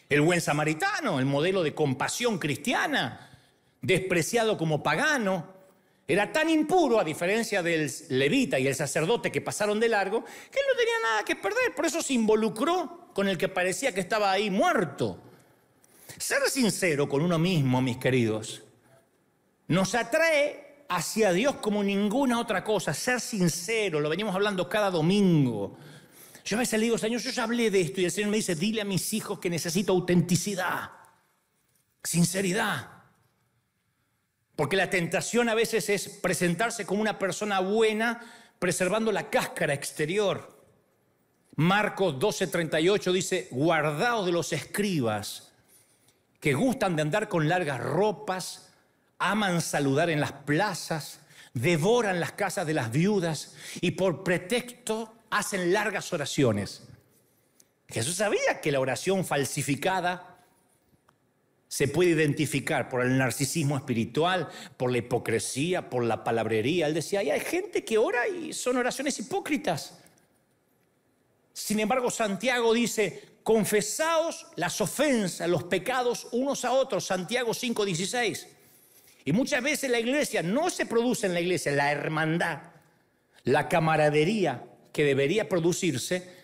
El buen samaritano, el modelo de compasión cristiana, despreciado como pagano, era tan impuro, a diferencia del levita y el sacerdote que pasaron de largo, que él no tenía nada que perder. Por eso se involucró con el que parecía que estaba ahí muerto. Ser sincero con uno mismo, mis queridos, nos atrae hacia Dios como ninguna otra cosa. Ser sincero, lo venimos hablando cada domingo. Yo a veces le digo, Señor, yo ya hablé de esto y el Señor me dice, dile a mis hijos que necesito autenticidad, sinceridad. Porque la tentación a veces es presentarse como una persona buena, preservando la cáscara exterior. Marcos 12:38 dice, guardaos de los escribas, que gustan de andar con largas ropas, aman saludar en las plazas, devoran las casas de las viudas y por pretexto hacen largas oraciones. Jesús sabía que la oración falsificada se puede identificar por el narcisismo espiritual, por la hipocresía, por la palabrería. Él decía, hay gente que ora y son oraciones hipócritas. Sin embargo, Santiago dice, confesaos las ofensas, los pecados unos a otros. Santiago 5:16. Y muchas veces la iglesia, no se produce en la iglesia la hermandad, la camaradería que debería producirse,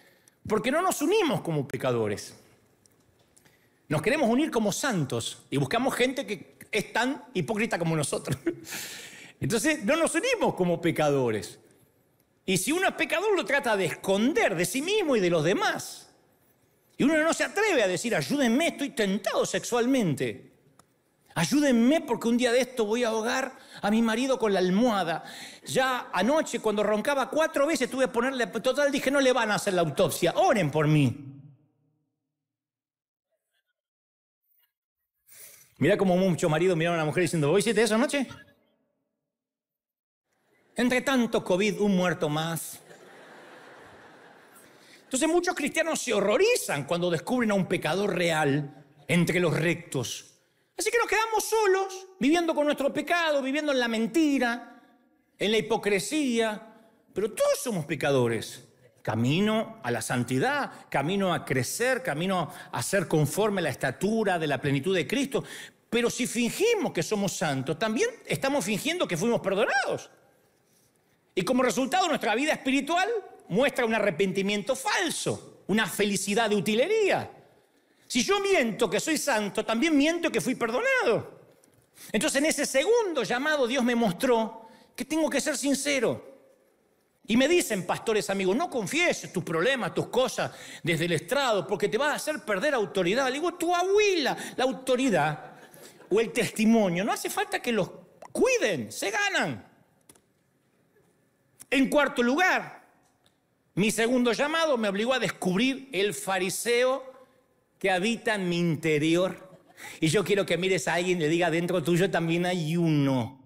porque no nos unimos como pecadores. Nos queremos unir como santos y buscamos gente que es tan hipócrita como nosotros. Entonces no nos unimos como pecadores. Y si uno es pecador, lo trata de esconder de sí mismo y de los demás. Y uno no se atreve a decir, ayúdenme, estoy tentado sexualmente. Ayúdenme porque un día de esto voy a ahogar a mi marido con la almohada. Ya anoche cuando roncaba 4 veces tuve que ponerle, total dije, no le van a hacer la autopsia, oren por mí. Mira como muchos maridos miraron a la mujer diciendo, ¿vos hiciste eso anoche? Entre tanto COVID, un muerto más. Entonces muchos cristianos se horrorizan cuando descubren a un pecador real entre los rectos. Así que nos quedamos solos, viviendo con nuestro pecado, viviendo en la mentira, en la hipocresía. Pero todos somos pecadores. Camino a la santidad, camino a crecer, camino a ser conforme a la estatura de la plenitud de Cristo. Pero si fingimos que somos santos, también estamos fingiendo que fuimos perdonados. Y como resultado, nuestra vida espiritual muestra un arrepentimiento falso, una felicidad de utilería. Si yo miento que soy santo, también miento que fui perdonado. Entonces, en ese segundo llamado, Dios me mostró que tengo que ser sincero. Y me dicen, pastores amigos, no confieses tus problemas, tus cosas desde el estrado, porque te vas a hacer perder autoridad. Le digo, tu abuela, la autoridad o el testimonio, no hace falta que los cuiden, se ganan. En cuarto lugar, mi segundo llamado me obligó a descubrir el fariseo que habita en mi interior. Y yo quiero que mires a alguien y le diga, dentro tuyo también hay uno.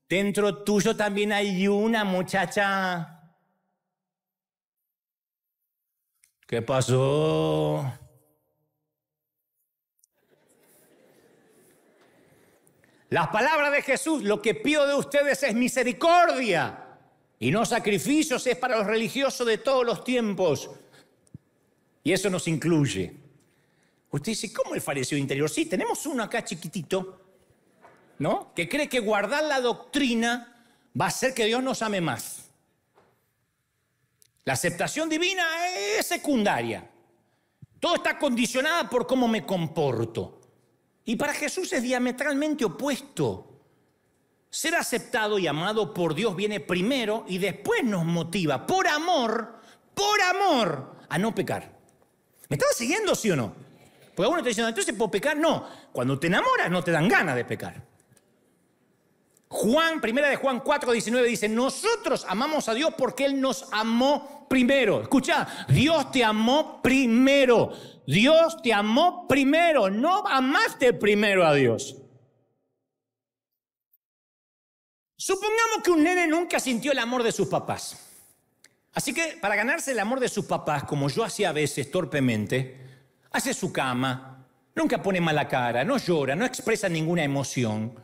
Dentro tuyo también hay una muchacha. ¿Qué pasó? Las palabras de Jesús, lo que pido de ustedes es misericordia y no sacrificios, es para los religiosos de todos los tiempos. Y eso nos incluye. Usted dice, ¿cómo el fariseo interior? Sí, tenemos uno acá chiquitito, ¿no? Que cree que guardar la doctrina va a hacer que Dios nos ame más. La aceptación divina es secundaria. Todo está condicionado por cómo me comporto. Y para Jesús es diametralmente opuesto. Ser aceptado y amado por Dios viene primero y después nos motiva, por amor, a no pecar. ¿Me estás siguiendo, sí o no? Porque alguno está diciendo, entonces, ¿puedo pecar? No. Cuando te enamoras no te dan ganas de pecar. Primera de Juan 4:19 dice, nosotros amamos a Dios porque Él nos amó primero. Escucha, Dios te amó primero. Dios te amó primero. No amaste primero a Dios. Supongamos que un nene nunca sintió el amor de sus papás. Así que para ganarse el amor de sus papás, como yo hacía a veces torpemente, hace su cama, nunca pone mala cara, no llora, no expresa ninguna emoción,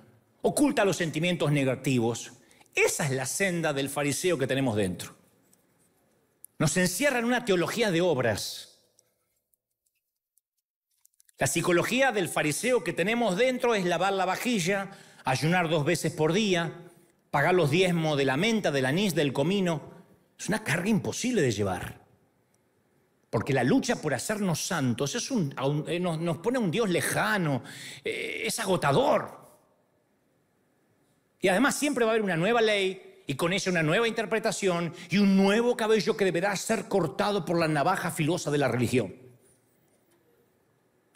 oculta los sentimientos negativos. Esa es la senda del fariseo que tenemos dentro. Nos encierra en una teología de obras. La psicología del fariseo que tenemos dentro es lavar la vajilla, ayunar 2 veces por día, pagar los diezmos de la menta, del anís, del comino. Es una carga imposible de llevar. Porque la lucha por hacernos santos nos pone a un Dios lejano, es agotador. Y además siempre va a haber una nueva ley y con ella una nueva interpretación y un nuevo cabello que deberá ser cortado por la navaja filosa de la religión.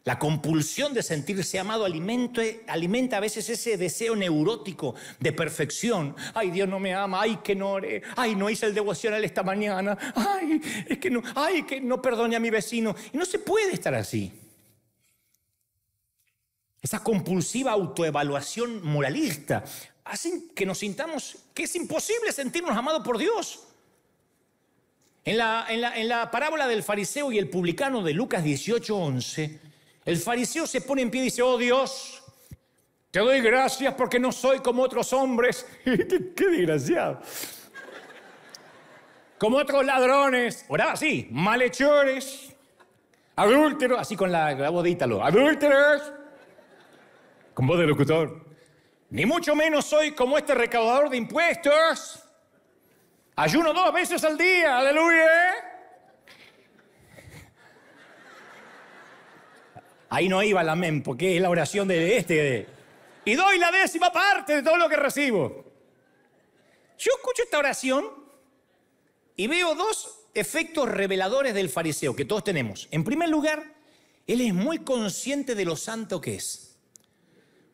La compulsión de sentirse amado alimenta a veces ese deseo neurótico de perfección. Ay, Dios no me ama, ay, que no oré, ay, no hice el devocional esta mañana, ay, que no perdone a mi vecino. Y no se puede estar así. Esa compulsiva autoevaluación moralista hace que nos sintamos que es imposible sentirnos amados por Dios. En la parábola del fariseo y el publicano de Lucas 18:11, el fariseo se pone en pie y dice, oh Dios, te doy gracias porque no soy como otros hombres. ¡Qué desgraciado! Como otros ladrones. Oraba así, malhechores, adúlteros, así con la voz de ítalo, adúlteros, con voz de locutor. Ni mucho menos soy como este recaudador de impuestos. Ayuno 2 veces al día, aleluya. Ahí no iba la amén, porque es la oración de y doy la 10ª parte de todo lo que recibo. Yo escucho esta oración y veo 2 efectos reveladores del fariseo que todos tenemos. En primer lugar, él es muy consciente de lo santo que es.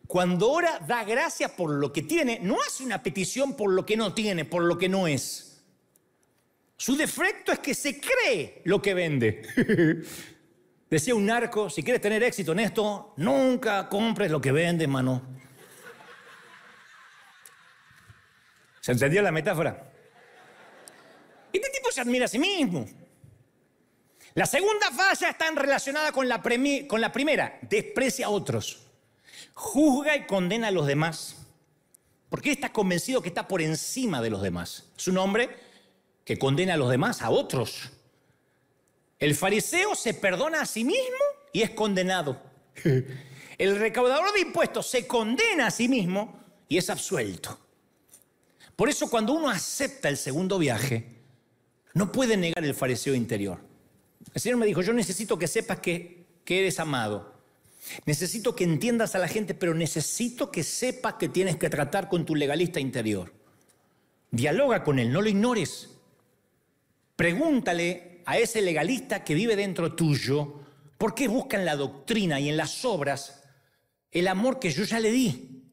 Cuando ora, da gracias por lo que tiene, no hace una petición por lo que no tiene, por lo que no es. Su defecto es que se cree lo que vende. Decía un narco, si quieres tener éxito en esto, nunca compres lo que vende, mano. ¿Se entendió la metáfora? Este tipo se admira a sí mismo. La segunda falla está relacionada con la primera. Desprecia a otros. Juzga y condena a los demás. Porque él está convencido que está por encima de los demás. Es un hombre que condena a los demás, a otros. El fariseo se perdona a sí mismo y es condenado. El recaudador de impuestos se condena a sí mismo y es absuelto. Por eso cuando uno acepta el segundo viaje, no puede negar el fariseo interior. El Señor me dijo, yo necesito que sepas que eres amado. Necesito que entiendas a la gente, pero necesito que sepas que tienes que tratar con tu legalista interior. Dialoga con él, no lo ignores. Pregúntale a ese legalista que vive dentro tuyo, ¿por qué busca en la doctrina y en las obras el amor que yo ya le di?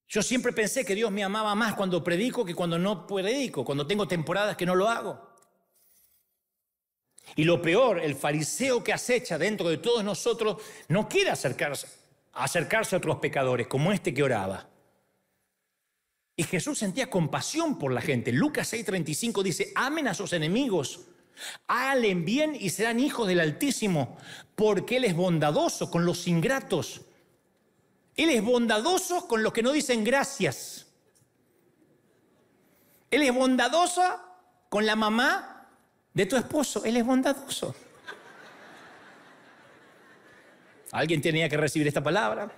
Yo siempre pensé que Dios me amaba más cuando predico que cuando no predico, cuando tengo temporadas que no lo hago. Y lo peor, el fariseo que acecha dentro de todos nosotros no quiere acercarse a otros pecadores, como este que oraba. Y Jesús sentía compasión por la gente. Lucas 6:35 dice, amen a sus enemigos, háganle bien y serán hijos del Altísimo, porque Él es bondadoso con los ingratos. Él es bondadoso con los que no dicen gracias. Él es bondadoso con la mamá de tu esposo. Él es bondadoso. ¿Alguien tenía que recibir esta palabra?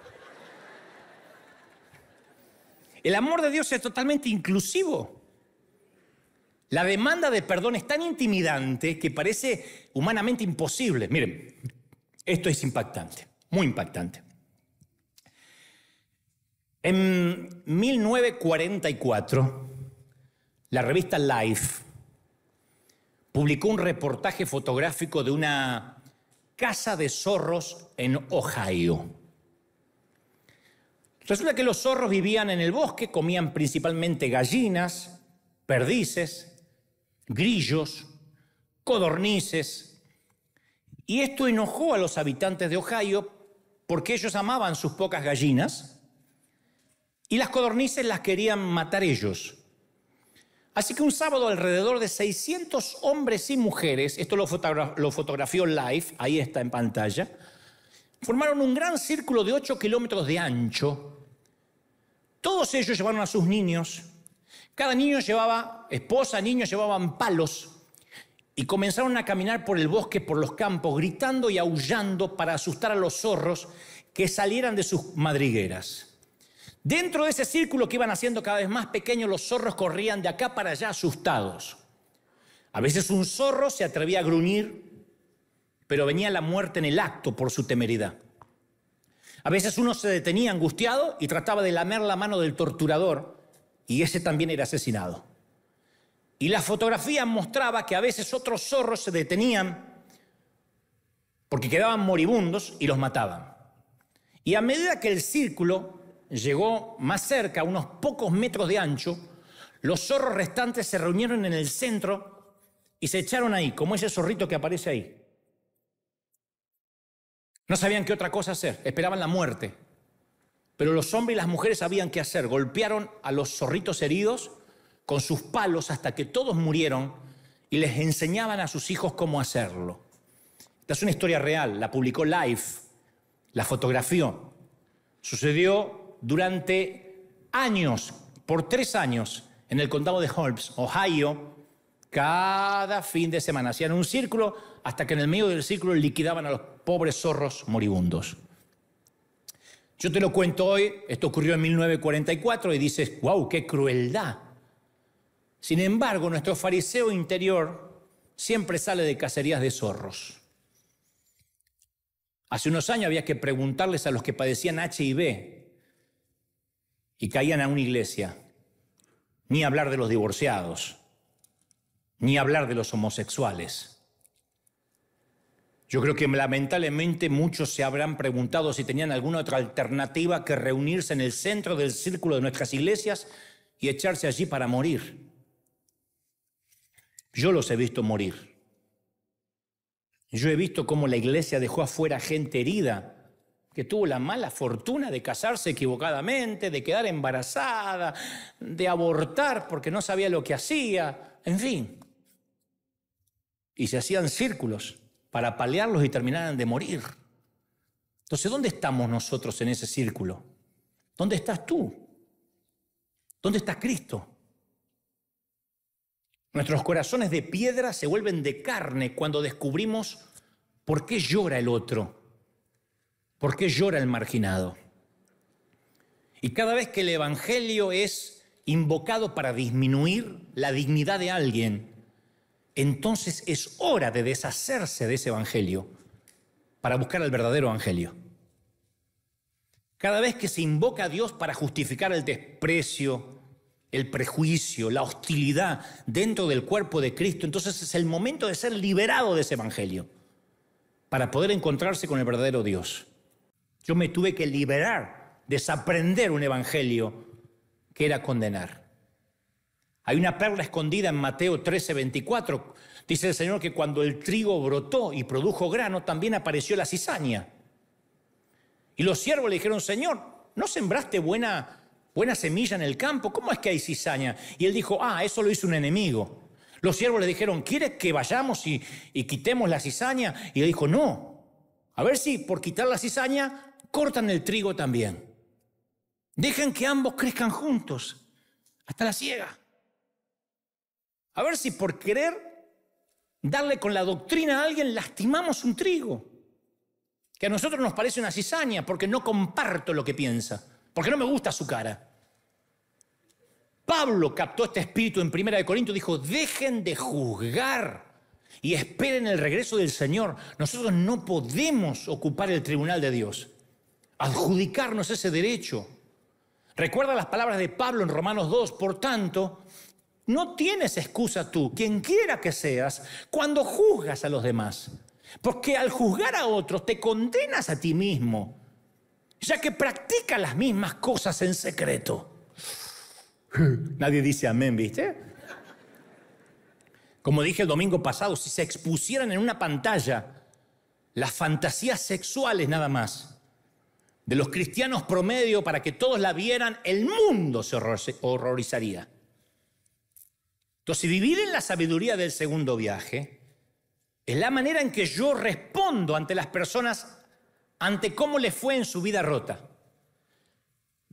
El amor de Dios es totalmente inclusivo. La demanda de perdón es tan intimidante que parece humanamente imposible. Miren, esto es impactante, muy impactante. En 1944, la revista Life publicó un reportaje fotográfico de una casa de zorros en Ohio. Resulta que los zorros vivían en el bosque, comían principalmente gallinas, perdices, grillos, codornices. Y esto enojó a los habitantes de Ohio porque ellos amaban sus pocas gallinas y las codornices las querían matar ellos. Así que un sábado alrededor de 600 hombres y mujeres, esto lo fotografió Life, ahí está en pantalla, formaron un gran círculo de 8 kilómetros de ancho. Todos ellos llevaron a sus niños. Cada niño llevaba, esposa, niños llevaban palos y comenzaron a caminar por el bosque, por los campos, gritando y aullando para asustar a los zorros que salieran de sus madrigueras. Dentro de ese círculo que iban haciendo cada vez más pequeño, los zorros corrían de acá para allá asustados. A veces un zorro se atrevía a gruñir, pero venía la muerte en el acto por su temeridad. A veces uno se detenía angustiado y trataba de lamer la mano del torturador, y ese también era asesinado. Y la fotografía mostraba que a veces otros zorros se detenían porque quedaban moribundos y los mataban. Y a medida que el círculo llegó más cerca, a unos pocos metros de ancho, los zorros restantes se reunieron en el centro y se echaron ahí, como ese zorrito que aparece ahí. No sabían qué otra cosa hacer, esperaban la muerte. Pero los hombres y las mujeres sabían qué hacer. Golpearon a los zorritos heridos con sus palos hasta que todos murieron y les enseñaban a sus hijos cómo hacerlo. Esta es una historia real, la publicó Life, la fotografió. Sucedió durante años, por 3 años, en el condado de Holmes, Ohio. Cada fin de semana hacían un círculo hasta que en el medio del círculo liquidaban a los pobres zorros moribundos. Yo te lo cuento hoy, esto ocurrió en 1944 y dices, wow, qué crueldad. Sin embargo, nuestro fariseo interior siempre sale de cacerías de zorros. Hace unos años había que preguntarles a los que padecían HIV y caían a una iglesia, ni hablar de los divorciados, ni hablar de los homosexuales. Yo creo que lamentablemente muchos se habrán preguntado si tenían alguna otra alternativa que reunirse en el centro del círculo de nuestras iglesias y echarse allí para morir. Yo los he visto morir. Yo he visto cómo la iglesia dejó afuera gente herida, que tuvo la mala fortuna de casarse equivocadamente, de quedar embarazada, de abortar porque no sabía lo que hacía, en fin. Y se hacían círculos para paliarlos y terminaran de morir. Entonces, ¿dónde estamos nosotros en ese círculo? ¿Dónde estás tú? ¿Dónde está Cristo? Nuestros corazones de piedra se vuelven de carne cuando descubrimos por qué llora el otro, por qué llora el marginado. Y cada vez que el evangelio es invocado para disminuir la dignidad de alguien, entonces es hora de deshacerse de ese evangelio para buscar el verdadero evangelio. Cada vez que se invoca a Dios para justificar el desprecio, el prejuicio, la hostilidad dentro del cuerpo de Cristo, entonces es el momento de ser liberado de ese evangelio para poder encontrarse con el verdadero Dios. Yo me tuve que liberar, desaprender un evangelio que era condenar. Hay una perla escondida en Mateo 13:24. Dice el Señor que cuando el trigo brotó y produjo grano, también apareció la cizaña. Y los siervos le dijeron, Señor, ¿no sembraste buena semilla en el campo? ¿Cómo es que hay cizaña? Y él dijo, eso lo hizo un enemigo. Los siervos le dijeron, ¿quieres que vayamos y quitemos la cizaña? Y él dijo, no. A ver si por quitar la cizaña cortan el trigo también. Dejen que ambos crezcan juntos hasta la siega. A ver si por querer darle con la doctrina a alguien lastimamos un trigo. Que a nosotros nos parece una cizaña porque no comparto lo que piensa, porque no me gusta su cara. Pablo captó este espíritu en 1 Corintios, dijo, dejen de juzgar y esperen el regreso del Señor. Nosotros no podemos ocupar el tribunal de Dios, adjudicarnos ese derecho. Recuerda las palabras de Pablo en Romanos 2, por tanto, no tienes excusa tú, quien quiera que seas, cuando juzgas a los demás. Porque al juzgar a otros te condenas a ti mismo. ya que practica las mismas cosas en secreto. Nadie dice amén, ¿viste? Como dije el domingo pasado, si se expusieran en una pantalla las fantasías sexuales nada más de los cristianos promedio para que todos la vieran, el mundo se horrorizaría. Entonces, vivir en la sabiduría del segundo viaje es la manera en que yo respondo ante las personas, ante cómo les fue en su vida rota.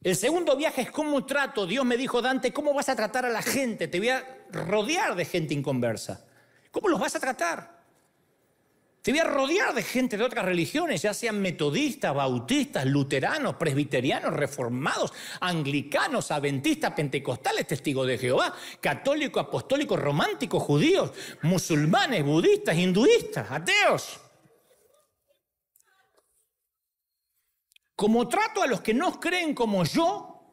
El segundo viaje es cómo trato. Dios me dijo, Dante, ¿cómo vas a tratar a la gente? Te voy a rodear de gente inconversa. ¿Cómo los vas a tratar? Te voy a rodear de gente de otras religiones, ya sean metodistas, bautistas, luteranos, presbiterianos, reformados, anglicanos, adventistas, pentecostales, testigos de Jehová, católicos, apostólicos, románticos, judíos, musulmanes, budistas, hinduistas, ateos. Como trato a los que no creen como yo,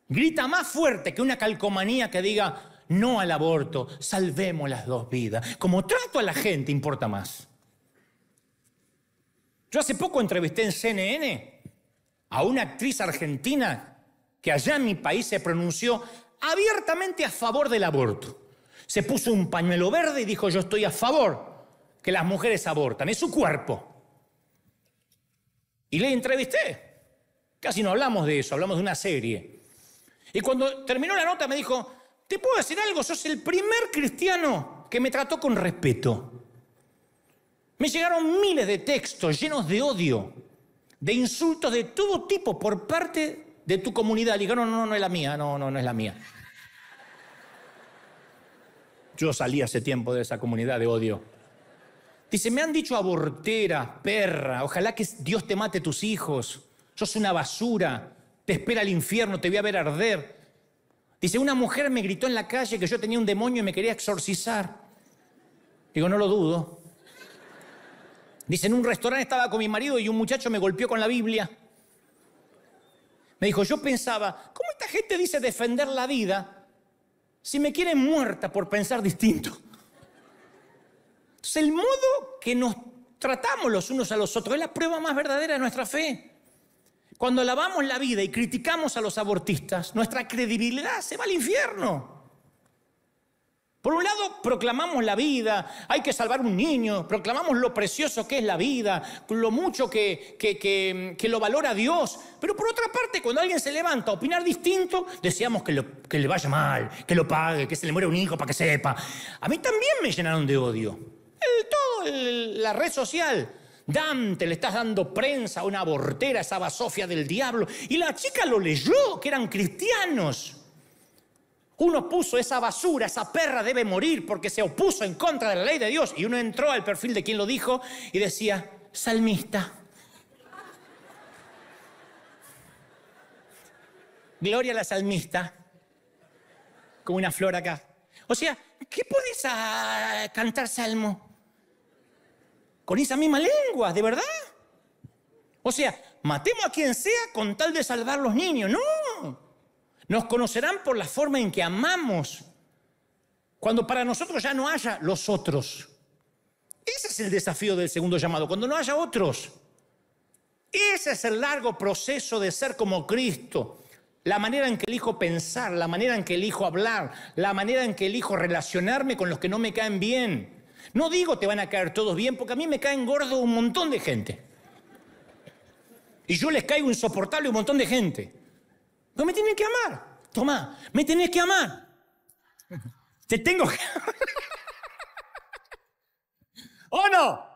grita más fuerte que una calcomanía que diga no al aborto, salvemos las dos vidas. Como trato a la gente importa más. Yo hace poco entrevisté en CNN a una actriz argentina que allá en mi país se pronunció abiertamente a favor del aborto. Se puso un pañuelo verde y dijo, yo estoy a favor que las mujeres abortan, es su cuerpo. Y le entrevisté. Casi no hablamos de eso, hablamos de una serie. Y cuando terminó la nota me dijo, ¿te puedo decir algo? Sos el primer cristiano que me trató con respeto. Me llegaron miles de textos llenos de odio, de insultos de todo tipo por parte de tu comunidad. Le dijeron, no es la mía, no es la mía. Yo salí hace tiempo de esa comunidad de odio. Dice, me han dicho abortera, perra, ojalá que Dios te mate tus hijos. Sos una basura, te espera el infierno, te voy a ver arder. Dice, una mujer me gritó en la calle que yo tenía un demonio y me quería exorcizar. Digo, no lo dudo. Dice, en un restaurante estaba con mi marido y un muchacho me golpeó con la Biblia. Me dijo, yo pensaba, ¿cómo esta gente dice defender la vida si me quieren muerta por pensar distinto? Entonces, el modo que nos tratamos los unos a los otros es la prueba más verdadera de nuestra fe. Cuando alabamos la vida y criticamos a los abortistas, nuestra credibilidad se va al infierno. Por un lado, proclamamos la vida, hay que salvar un niño, proclamamos lo precioso que es la vida, lo mucho que lo valora Dios. Pero por otra parte, cuando alguien se levanta a opinar distinto, deseamos que le vaya mal, que lo pague, que se le muera un hijo para que sepa. A mí también me llenaron de odio. La red social. Dante, le estás dando prensa a una abortera, esa basofia del diablo. Y la chica lo leyó, que eran cristianos. Uno puso esa basura, esa perra debe morir porque se opuso en contra de la ley de Dios. Y uno entró al perfil de quien lo dijo y decía, salmista. Gloria a la salmista. Como una flor acá. O sea, ¿qué podés cantar salmo? Con esa misma lengua, ¿de verdad? O sea, matemos a quien sea con tal de salvar los niños. No. Nos conocerán por la forma en que amamos. Cuando para nosotros ya no haya los otros. Ese es el desafío del segundo llamado. Cuando no haya otros. Ese es el largo proceso de ser como Cristo. La manera en que elijo pensar, la manera en que elijo hablar, la manera en que elijo relacionarme con los que no me caen bien. No digo te van a caer todos bien, porque a mí me caen gordos un montón de gente. Y yo les caigo insoportable a un montón de gente. No me tienen que amar. Tomá, me tenés que amar. Te tengo que amar. ¿O no?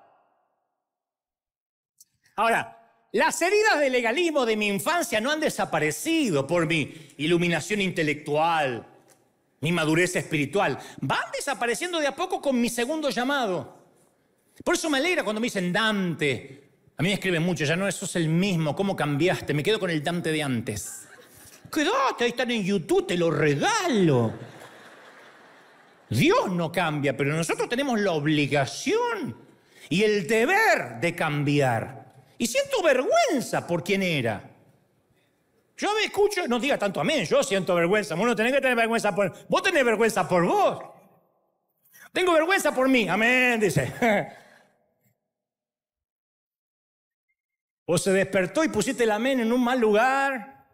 Ahora, las heridas del legalismo de mi infancia no han desaparecido por mi iluminación intelectual, mi madurez espiritual. Van desapareciendo de a poco con mi segundo llamado. Por eso me alegra cuando me dicen Dante. A mí me escriben mucho, ya no sos el mismo, ¿cómo cambiaste? Me quedo con el Dante de antes. Quédate, ahí están en YouTube, te lo regalo. Dios no cambia, pero nosotros tenemos la obligación y el deber de cambiar. Y siento vergüenza por quién era. Yo me escucho, no diga tanto amén, yo siento vergüenza. Vos no tenés que tener vergüenza por... Vos tenés vergüenza por vos. Tengo vergüenza por mí, amén, dice. O se despertó y pusiste el amén en un mal lugar.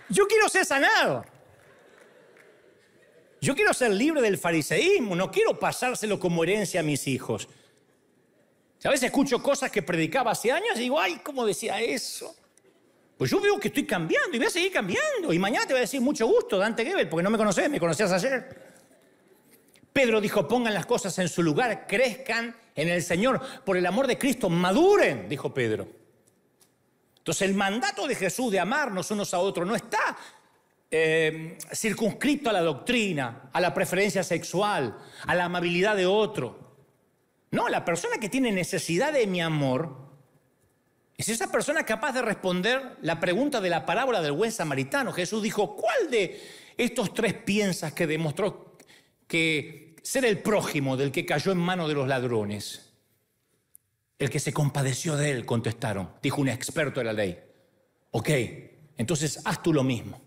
Yo quiero ser sanado. Yo quiero ser libre del fariseísmo. No quiero pasárselo como herencia a mis hijos. A veces escucho cosas que predicaba hace años y digo, ay, ¿cómo decía eso? Pues yo veo que estoy cambiando y voy a seguir cambiando. Y mañana te voy a decir mucho gusto, Dante Gebel, porque no me conocés, me conocías ayer. Pedro dijo, pongan las cosas en su lugar, crezcan en el Señor. Por el amor de Cristo, maduren, dijo Pedro. Entonces el mandato de Jesús de amarnos unos a otros no está circunscrito a la doctrina, a la preferencia sexual, a la amabilidad de otro. No, la persona que tiene necesidad de mi amor es esa persona capaz de responder la pregunta de la parábola del buen samaritano. Jesús dijo, ¿cuál de estos tres piensas que demostró que ser el prójimo del que cayó en manos de los ladrones? El que se compadeció de él, contestaron, dijo un experto de la ley. Ok, entonces haz tú lo mismo.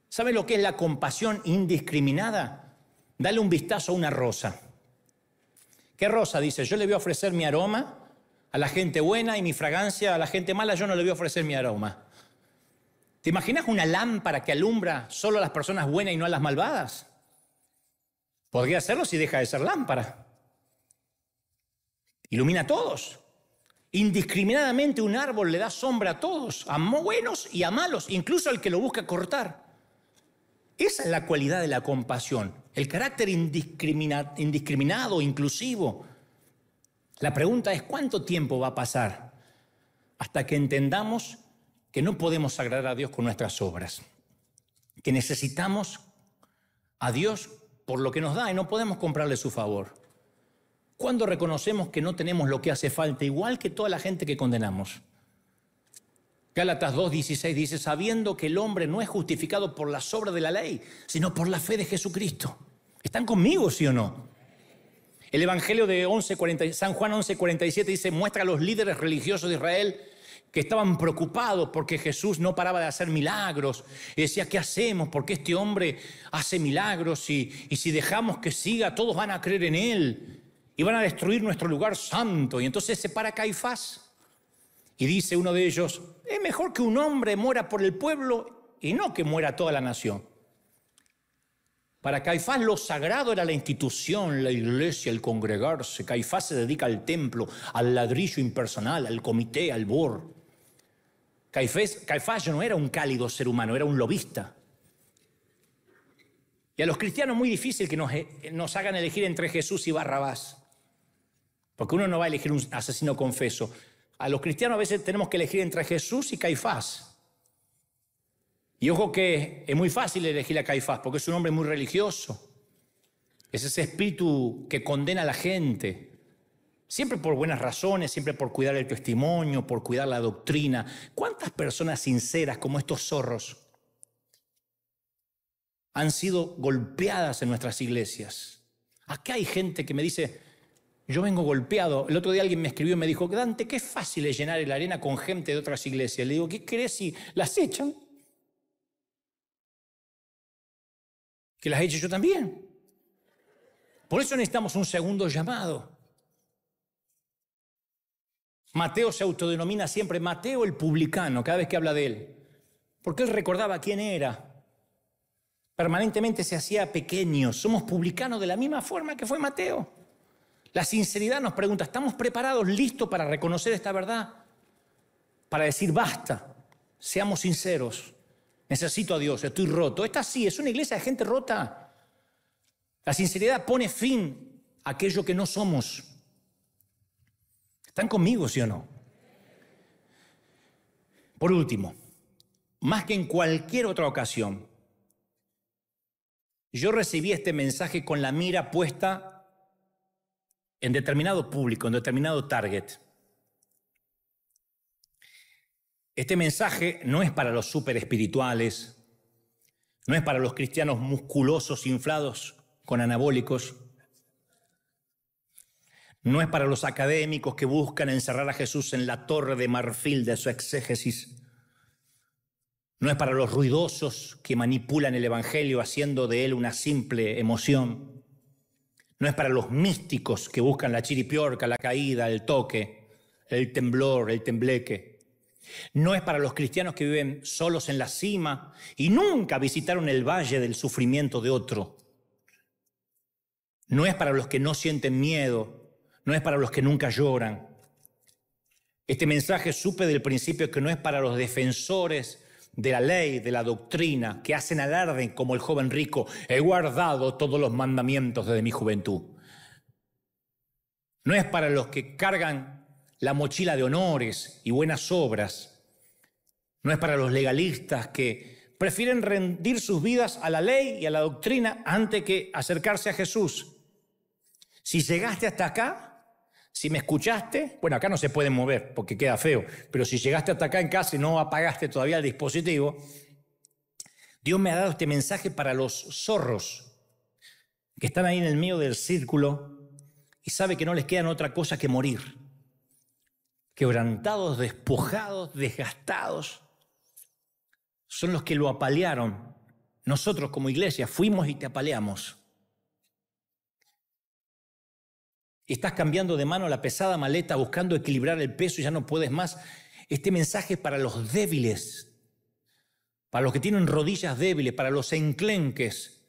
¿Sabes lo que es la compasión indiscriminada? Dale un vistazo a una rosa. ¿Qué rosa? Dice, yo le voy a ofrecer mi aroma a la gente buena y mi fragancia a la gente mala, yo no le voy a ofrecer mi aroma. ¿Te imaginas una lámpara que alumbra solo a las personas buenas y no a las malvadas? Podría hacerlo si deja de ser lámpara. Ilumina a todos. Indiscriminadamente un árbol le da sombra a todos, a buenos y a malos, incluso al que lo busca cortar. Esa es la cualidad de la compasión, el carácter indiscriminado, inclusivo. La pregunta es, ¿cuánto tiempo va a pasar hasta que entendamos que no podemos agradar a Dios con nuestras obras? Que necesitamos a Dios por lo que nos da y no podemos comprarle su favor. ¿Cuándo reconocemos que no tenemos lo que hace falta, igual que toda la gente que condenamos? Gálatas 2:16 dice, sabiendo que el hombre no es justificado por las obras de la ley, sino por la fe de Jesucristo. ¿Están conmigo, sí o no? El Evangelio de San Juan 11:47 dice, muestra a los líderes religiosos de Israel que estaban preocupados porque Jesús no paraba de hacer milagros. Y decía, ¿qué hacemos? Porque este hombre hace milagros y si dejamos que siga, todos van a creer en él y van a destruir nuestro lugar santo. Y entonces se para Caifás y dice uno de ellos, es mejor que un hombre muera por el pueblo y no que muera toda la nación. Para Caifás lo sagrado era la institución, la iglesia, el congregarse. Caifás se dedica al templo, al ladrillo impersonal, al comité, al board. Caifás no era un cálido ser humano, era un lobista. Y a los cristianos es muy difícil que nos hagan elegir entre Jesús y Barrabás. Porque uno no va a elegir un asesino confeso. A los cristianos a veces tenemos que elegir entre Jesús y Caifás. Y ojo que es muy fácil elegir a Caifás porque es un hombre muy religioso. Es ese espíritu que condena a la gente. Siempre por buenas razones, siempre por cuidar el testimonio, por cuidar la doctrina. ¿Cuántas personas sinceras como estos zorros han sido golpeadas en nuestras iglesias? Acá hay gente que me dice, yo vengo golpeado. El otro día alguien me escribió y me dijo, Dante, qué fácil es llenar la arena con gente de otras iglesias. Le digo, ¿qué crees si las echan? Que las eche yo también. Por eso necesitamos un segundo llamado. Mateo se autodenomina siempre Mateo el publicano, cada vez que habla de él. Porque él recordaba quién era. Permanentemente se hacía pequeño. Somos publicanos de la misma forma que fue Mateo. La sinceridad nos pregunta, ¿estamos preparados, listos para reconocer esta verdad? Para decir, basta, seamos sinceros. Necesito a Dios, estoy roto. Esta sí, es una iglesia de gente rota. La sinceridad pone fin a aquello que no somos. ¿Están conmigo, sí o no? Por último, más que en cualquier otra ocasión, yo recibí este mensaje con la mira puesta en determinado público, en determinado target. Este mensaje no es para los súper espirituales, no es para los cristianos musculosos inflados con anabólicos, no es para los académicos que buscan encerrar a Jesús en la torre de marfil de su exégesis. No es para los ruidosos que manipulan el evangelio haciendo de él una simple emoción. No es para los místicos que buscan la chiripiorca, la caída, el toque, el temblor, el tembleque. No es para los cristianos que viven solos en la cima y nunca visitaron el valle del sufrimiento de otro. No es para los que no sienten miedo, no es para los que nunca lloran. Este mensaje supe del principio que no es para los defensores de la ley, de la doctrina, que hacen alarde como el joven rico. He guardado todos los mandamientos desde mi juventud. No es para los que cargan la mochila de honores y buenas obras. No es para los legalistas que prefieren rendir sus vidas a la ley y a la doctrina antes que acercarse a Jesús. Si llegaste hasta acá, si me escuchaste, bueno, acá no se pueden mover porque queda feo, pero si llegaste hasta acá en casa y no apagaste todavía el dispositivo, Dios me ha dado este mensaje para los zorros que están ahí en el medio del círculo y sabe que no les quedan otra cosa que morir. Quebrantados, despojados, desgastados, son los que lo apalearon. Nosotros como iglesia fuimos y te apaleamos. Estás cambiando de mano la pesada maleta, buscando equilibrar el peso y ya no puedes más. Este mensaje es para los débiles, para los que tienen rodillas débiles, para los enclenques,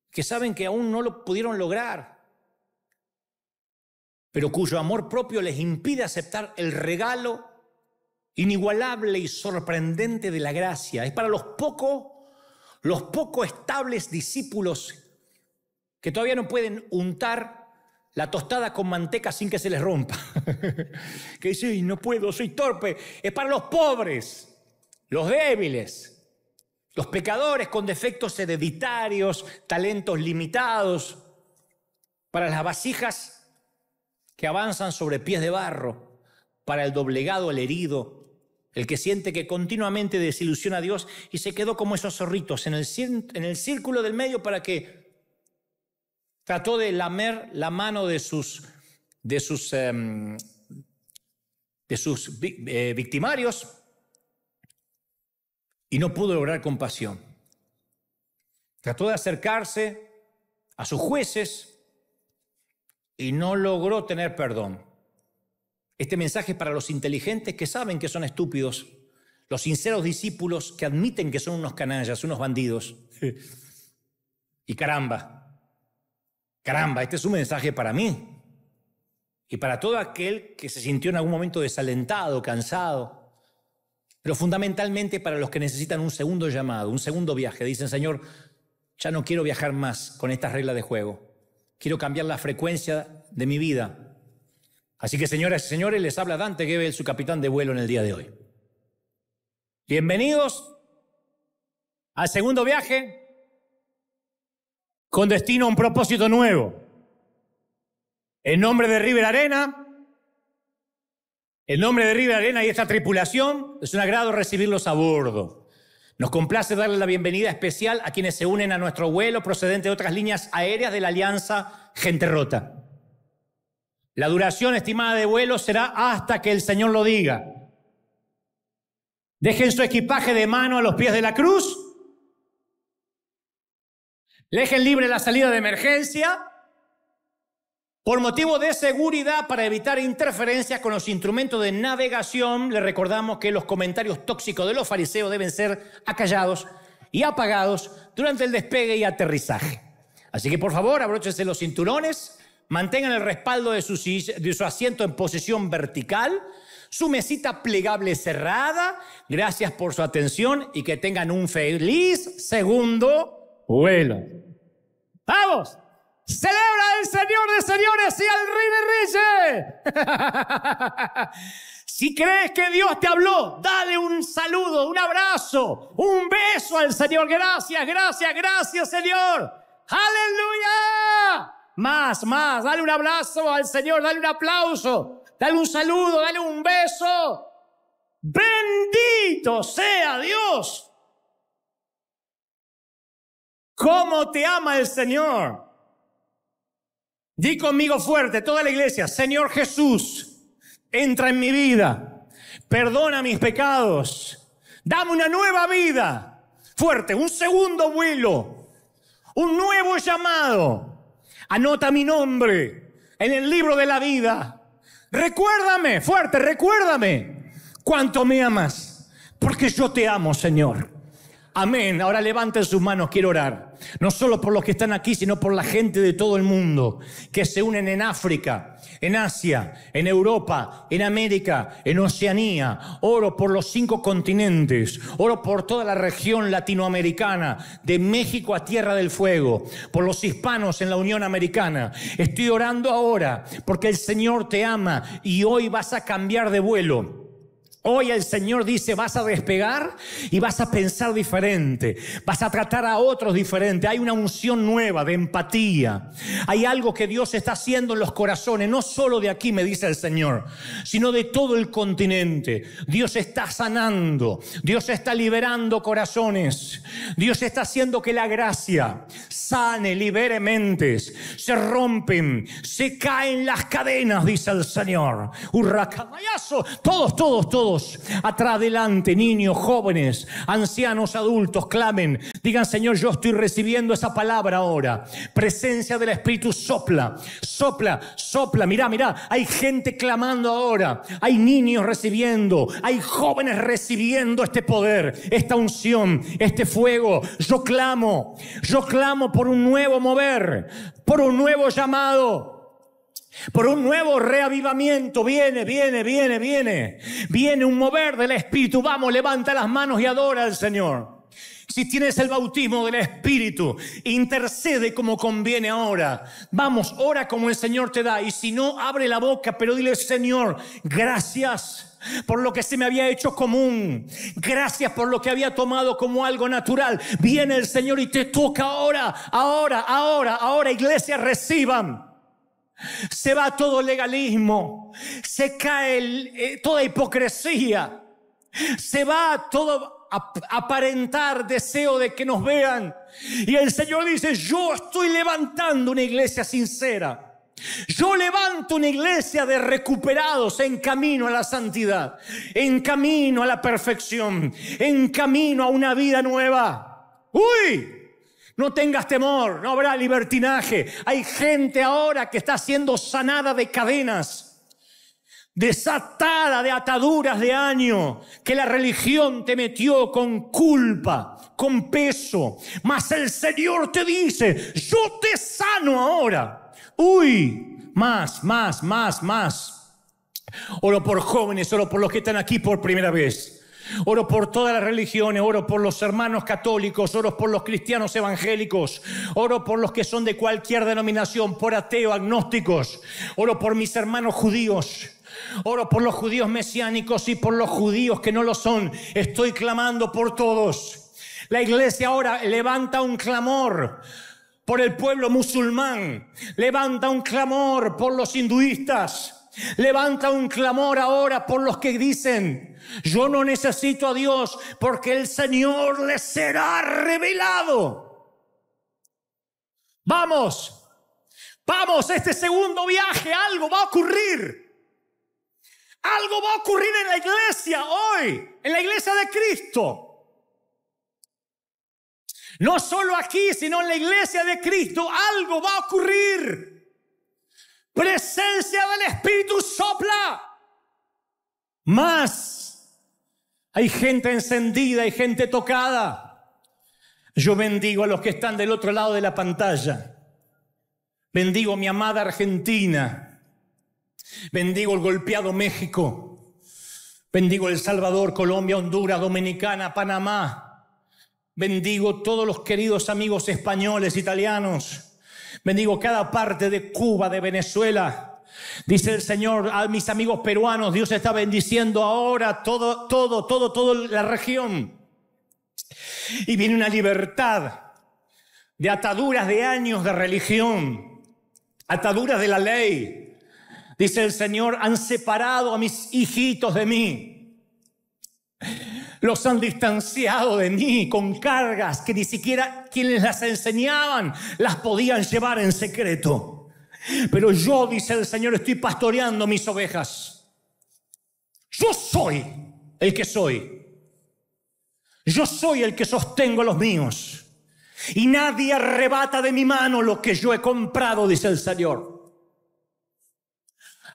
que saben que aún no lo pudieron lograr, pero cuyo amor propio les impide aceptar el regalo inigualable y sorprendente de la gracia. Es para los poco estables discípulos que todavía no pueden untar la tostada con manteca sin que se les rompa. Que dice, no puedo, soy torpe. Es para los pobres, los débiles, los pecadores con defectos hereditarios, talentos limitados, para las vasijas que avanzan sobre pies de barro, para el doblegado, el herido, el que siente que continuamente desilusiona a Dios y se quedó como esos zorritos en el círculo del medio para que trató de lamer la mano de sus victimarios y no pudo lograr compasión. Trató de acercarse a sus jueces y no logró tener perdón. Este mensaje es para los inteligentes que saben que son estúpidos, los sinceros discípulos que admiten que son unos canallas, unos bandidos. Y caramba, este es un mensaje para mí y para todo aquel que se sintió en algún momento desalentado, cansado, pero fundamentalmente para los que necesitan un segundo llamado, un segundo viaje. Dicen, Señor, ya no quiero viajar más con estas reglas de juego. Quiero cambiar la frecuencia de mi vida. Así que, señoras y señores, les habla Dante Gebel, su capitán de vuelo en el día de hoy. Bienvenidos al segundo viaje con destino a un propósito nuevo. En nombre de River Arena, y esta tripulación, es un agrado recibirlos a bordo. Nos complace darle la bienvenida especial a quienes se unen a nuestro vuelo procedente de otras líneas aéreas de la Alianza Gente Rota. La duración estimada de vuelo será hasta que el Señor lo diga. Dejen su equipaje de mano a los pies de la cruz. Dejen libre la salida de emergencia. Por motivo de seguridad, para evitar interferencias con los instrumentos de navegación, le recordamos que los comentarios tóxicos de los fariseos deben ser acallados y apagados durante el despegue y aterrizaje. Así que, por favor, abróchense los cinturones, mantengan el respaldo de su asiento en posición vertical, su mesita plegable cerrada. Gracias por su atención y que tengan un feliz segundo vuelo. ¡Vamos! ¡Celebra el Señor de señores y al Rey de reyes! Si crees que Dios te habló, dale un saludo, un abrazo, un beso al Señor. Gracias, gracias, gracias, Señor. ¡Aleluya! Más, dale un abrazo al Señor, dale un aplauso, dale un saludo, dale un beso. ¡Bendito sea Dios! ¿Cómo te ama el Señor? Di conmigo fuerte, toda la iglesia: Señor Jesús, entra en mi vida, perdona mis pecados, Dame una nueva vida. Fuerte, un segundo vuelo. Un nuevo llamado. Anota mi nombre en el libro de la vida. Recuérdame, fuerte, recuérdame cuánto me amas. Porque yo te amo, Señor. Amén. Ahora levanten sus manos, quiero orar. No solo por los que están aquí, sino por la gente de todo el mundo que se unen en África, en Asia, en Europa, en América, en Oceanía. Oro por los 5 continentes. Oro por toda la región latinoamericana, de México a Tierra del Fuego, por los hispanos en la Unión Americana. Estoy orando ahora porque el Señor te ama y hoy vas a cambiar de vuelo. Hoy el Señor dice, vas a despegar y vas a pensar diferente. Vas a tratar a otros diferente. Hay una unción nueva de empatía. Hay algo que Dios está haciendo en los corazones, no solo de aquí, me dice el Señor, sino de todo el continente. Dios está sanando. Dios está liberando corazones. Dios está haciendo que la gracia sane, libere mentes. Se rompen, se caen las cadenas, dice el Señor. Hurracamayazo. Todos. Atrás, adelante, niños, jóvenes, ancianos, adultos, clamen. Digan, Señor, yo estoy recibiendo esa palabra ahora. Presencia del Espíritu, sopla. Mirá, hay gente clamando ahora. Hay niños recibiendo. Hay jóvenes recibiendo este poder, esta unción, este fuego. Yo clamo por un nuevo mover, por un nuevo llamado. Por un nuevo reavivamiento. Viene un mover del Espíritu. Vamos, levanta las manos y adora al Señor. Si tienes el bautismo del Espíritu, intercede como conviene ahora. Vamos, ora como el Señor te da. Y si no, abre la boca, pero dile, Señor, gracias por lo que se me había hecho común. Gracias por lo que había tomado como algo natural. Viene el Señor y te toca ahora. Iglesia, reciban. Se va todo legalismo, se cae toda hipocresía, se va todo aparentar deseo de que nos vean. Y el Señor dice, yo estoy levantando una iglesia sincera. Yo levanto una iglesia de recuperados en camino a la santidad, en camino a la perfección, en camino a una vida nueva. ¡Uy! No tengas temor, no habrá libertinaje. Hay gente ahora que está siendo sanada de cadenas, desatada de ataduras de años que la religión te metió con culpa, con peso. Mas el Señor te dice, yo te sano ahora. Uy, más. Oro por jóvenes, oro por los que están aquí por primera vez. Oro por todas las religiones, oro por los hermanos católicos, oro por los cristianos evangélicos, oro por los que son de cualquier denominación, por ateos, agnósticos, oro por mis hermanos judíos, oro por los judíos mesiánicos y por los judíos que no lo son. Estoy clamando por todos. La iglesia ahora levanta un clamor por el pueblo musulmán, levanta un clamor por los hinduistas. Levanta un clamor ahora por los que dicen, yo no necesito a Dios porque el Señor les será revelado. Vamos, este segundo viaje, algo va a ocurrir. Algo va a ocurrir en la iglesia hoy, en la iglesia de Cristo. No solo aquí, sino en la iglesia de Cristo, algo va a ocurrir. Presencia del Espíritu sopla. Más. Hay gente encendida, hay gente tocada. Yo bendigo a los que están del otro lado de la pantalla. Bendigo mi amada Argentina. Bendigo el golpeado México. Bendigo El Salvador, Colombia, Honduras, Dominicana, Panamá. Bendigo todos los queridos amigos españoles, italianos. Bendigo cada parte de Cuba, de Venezuela. Dice el Señor a mis amigos peruanos, Dios está bendiciendo ahora toda la región. Y viene una libertad de ataduras de años de religión, ataduras de la ley. Dice el Señor, han separado a mis hijitos de mí. Los han distanciado de mí con cargas que ni siquiera quienes las enseñaban las podían llevar en secreto. Pero yo, dice el Señor, estoy pastoreando mis ovejas. Yo soy el que soy. Yo soy el que sostengo a los míos. Y nadie arrebata de mi mano lo que yo he comprado, dice el Señor.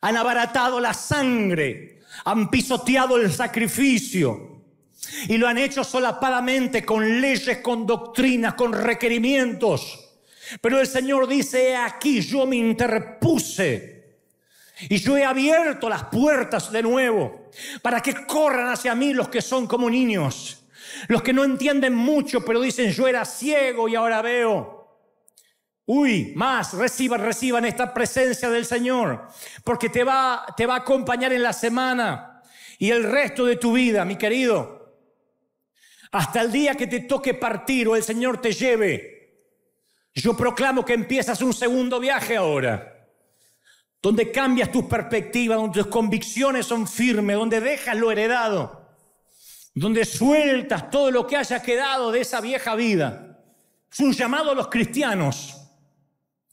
Han abaratado la sangre, han pisoteado el sacrificio y lo han hecho solapadamente con leyes, con doctrinas, con requerimientos. Pero el Señor dice: he aquí, yo me interpuse y yo he abierto las puertas de nuevo para que corran hacia mí los que son como niños, los que no entienden mucho, pero dicen: yo era ciego y ahora veo. Reciban esta presencia del Señor, porque te va a acompañar en la semana y el resto de tu vida, mi querido. Hasta el día que te toque partir o el Señor te lleve. Yo proclamo que empiezas un segundo viaje ahora, donde cambias tus perspectivas, donde tus convicciones son firmes, donde dejas lo heredado, donde sueltas todo lo que haya quedado de esa vieja vida. Es un llamado a los cristianos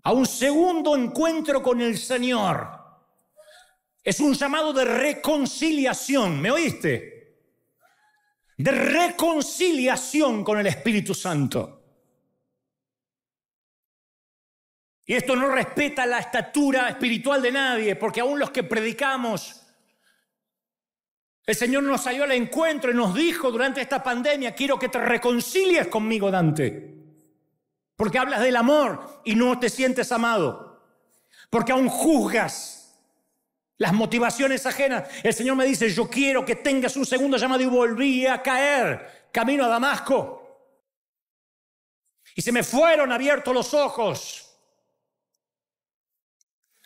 a un segundo encuentro con el Señor. Es un llamado de reconciliación, ¿me oíste? De reconciliación con el Espíritu Santo. Y esto no respeta la estatura espiritual de nadie, porque aún los que predicamos, el Señor nos salió al encuentro y nos dijo durante esta pandemia: quiero que te reconcilies conmigo, Dante. Porque hablas del amor y no te sientes amado. Porque aún juzgas las motivaciones ajenas. El Señor me dice: yo quiero que tengas un segundo llamado. Y volví a caer camino a Damasco. Y se me fueron abiertos los ojos.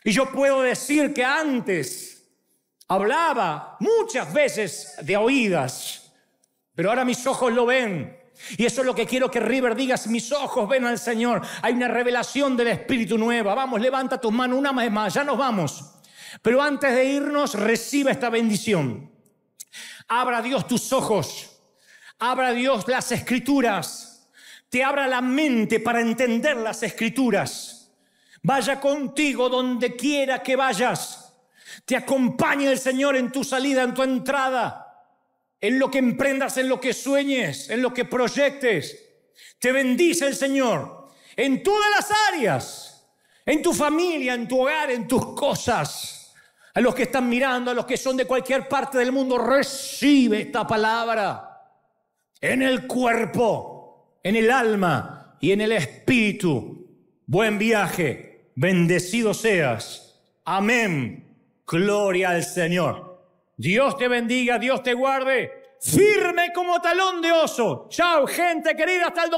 Y yo puedo decir que antes hablaba muchas veces de oídas, pero ahora mis ojos lo ven. Y eso es lo que quiero que River digas: mis ojos ven al Señor. Hay una revelación del Espíritu nueva. Vamos, levanta tus manos una vez más, ya nos vamos. Pero antes de irnos, reciba esta bendición. Abra Dios tus ojos, abra Dios las Escrituras, te abra la mente para entender las Escrituras. Vaya contigo donde quiera que vayas. Te acompañe el Señor en tu salida, en tu entrada, en lo que emprendas, en lo que sueñes, en lo que proyectes. Te bendice el Señor en todas las áreas, en tu familia, en tu hogar, en tus cosas. A los que están mirando, a los que son de cualquier parte del mundo, recibe esta palabra en el cuerpo, en el alma y en el espíritu. Buen viaje, bendecido seas. Amén. Gloria al Señor. Dios te bendiga, Dios te guarde. Firme como talón de oso. Chao, gente querida, hasta el domingo.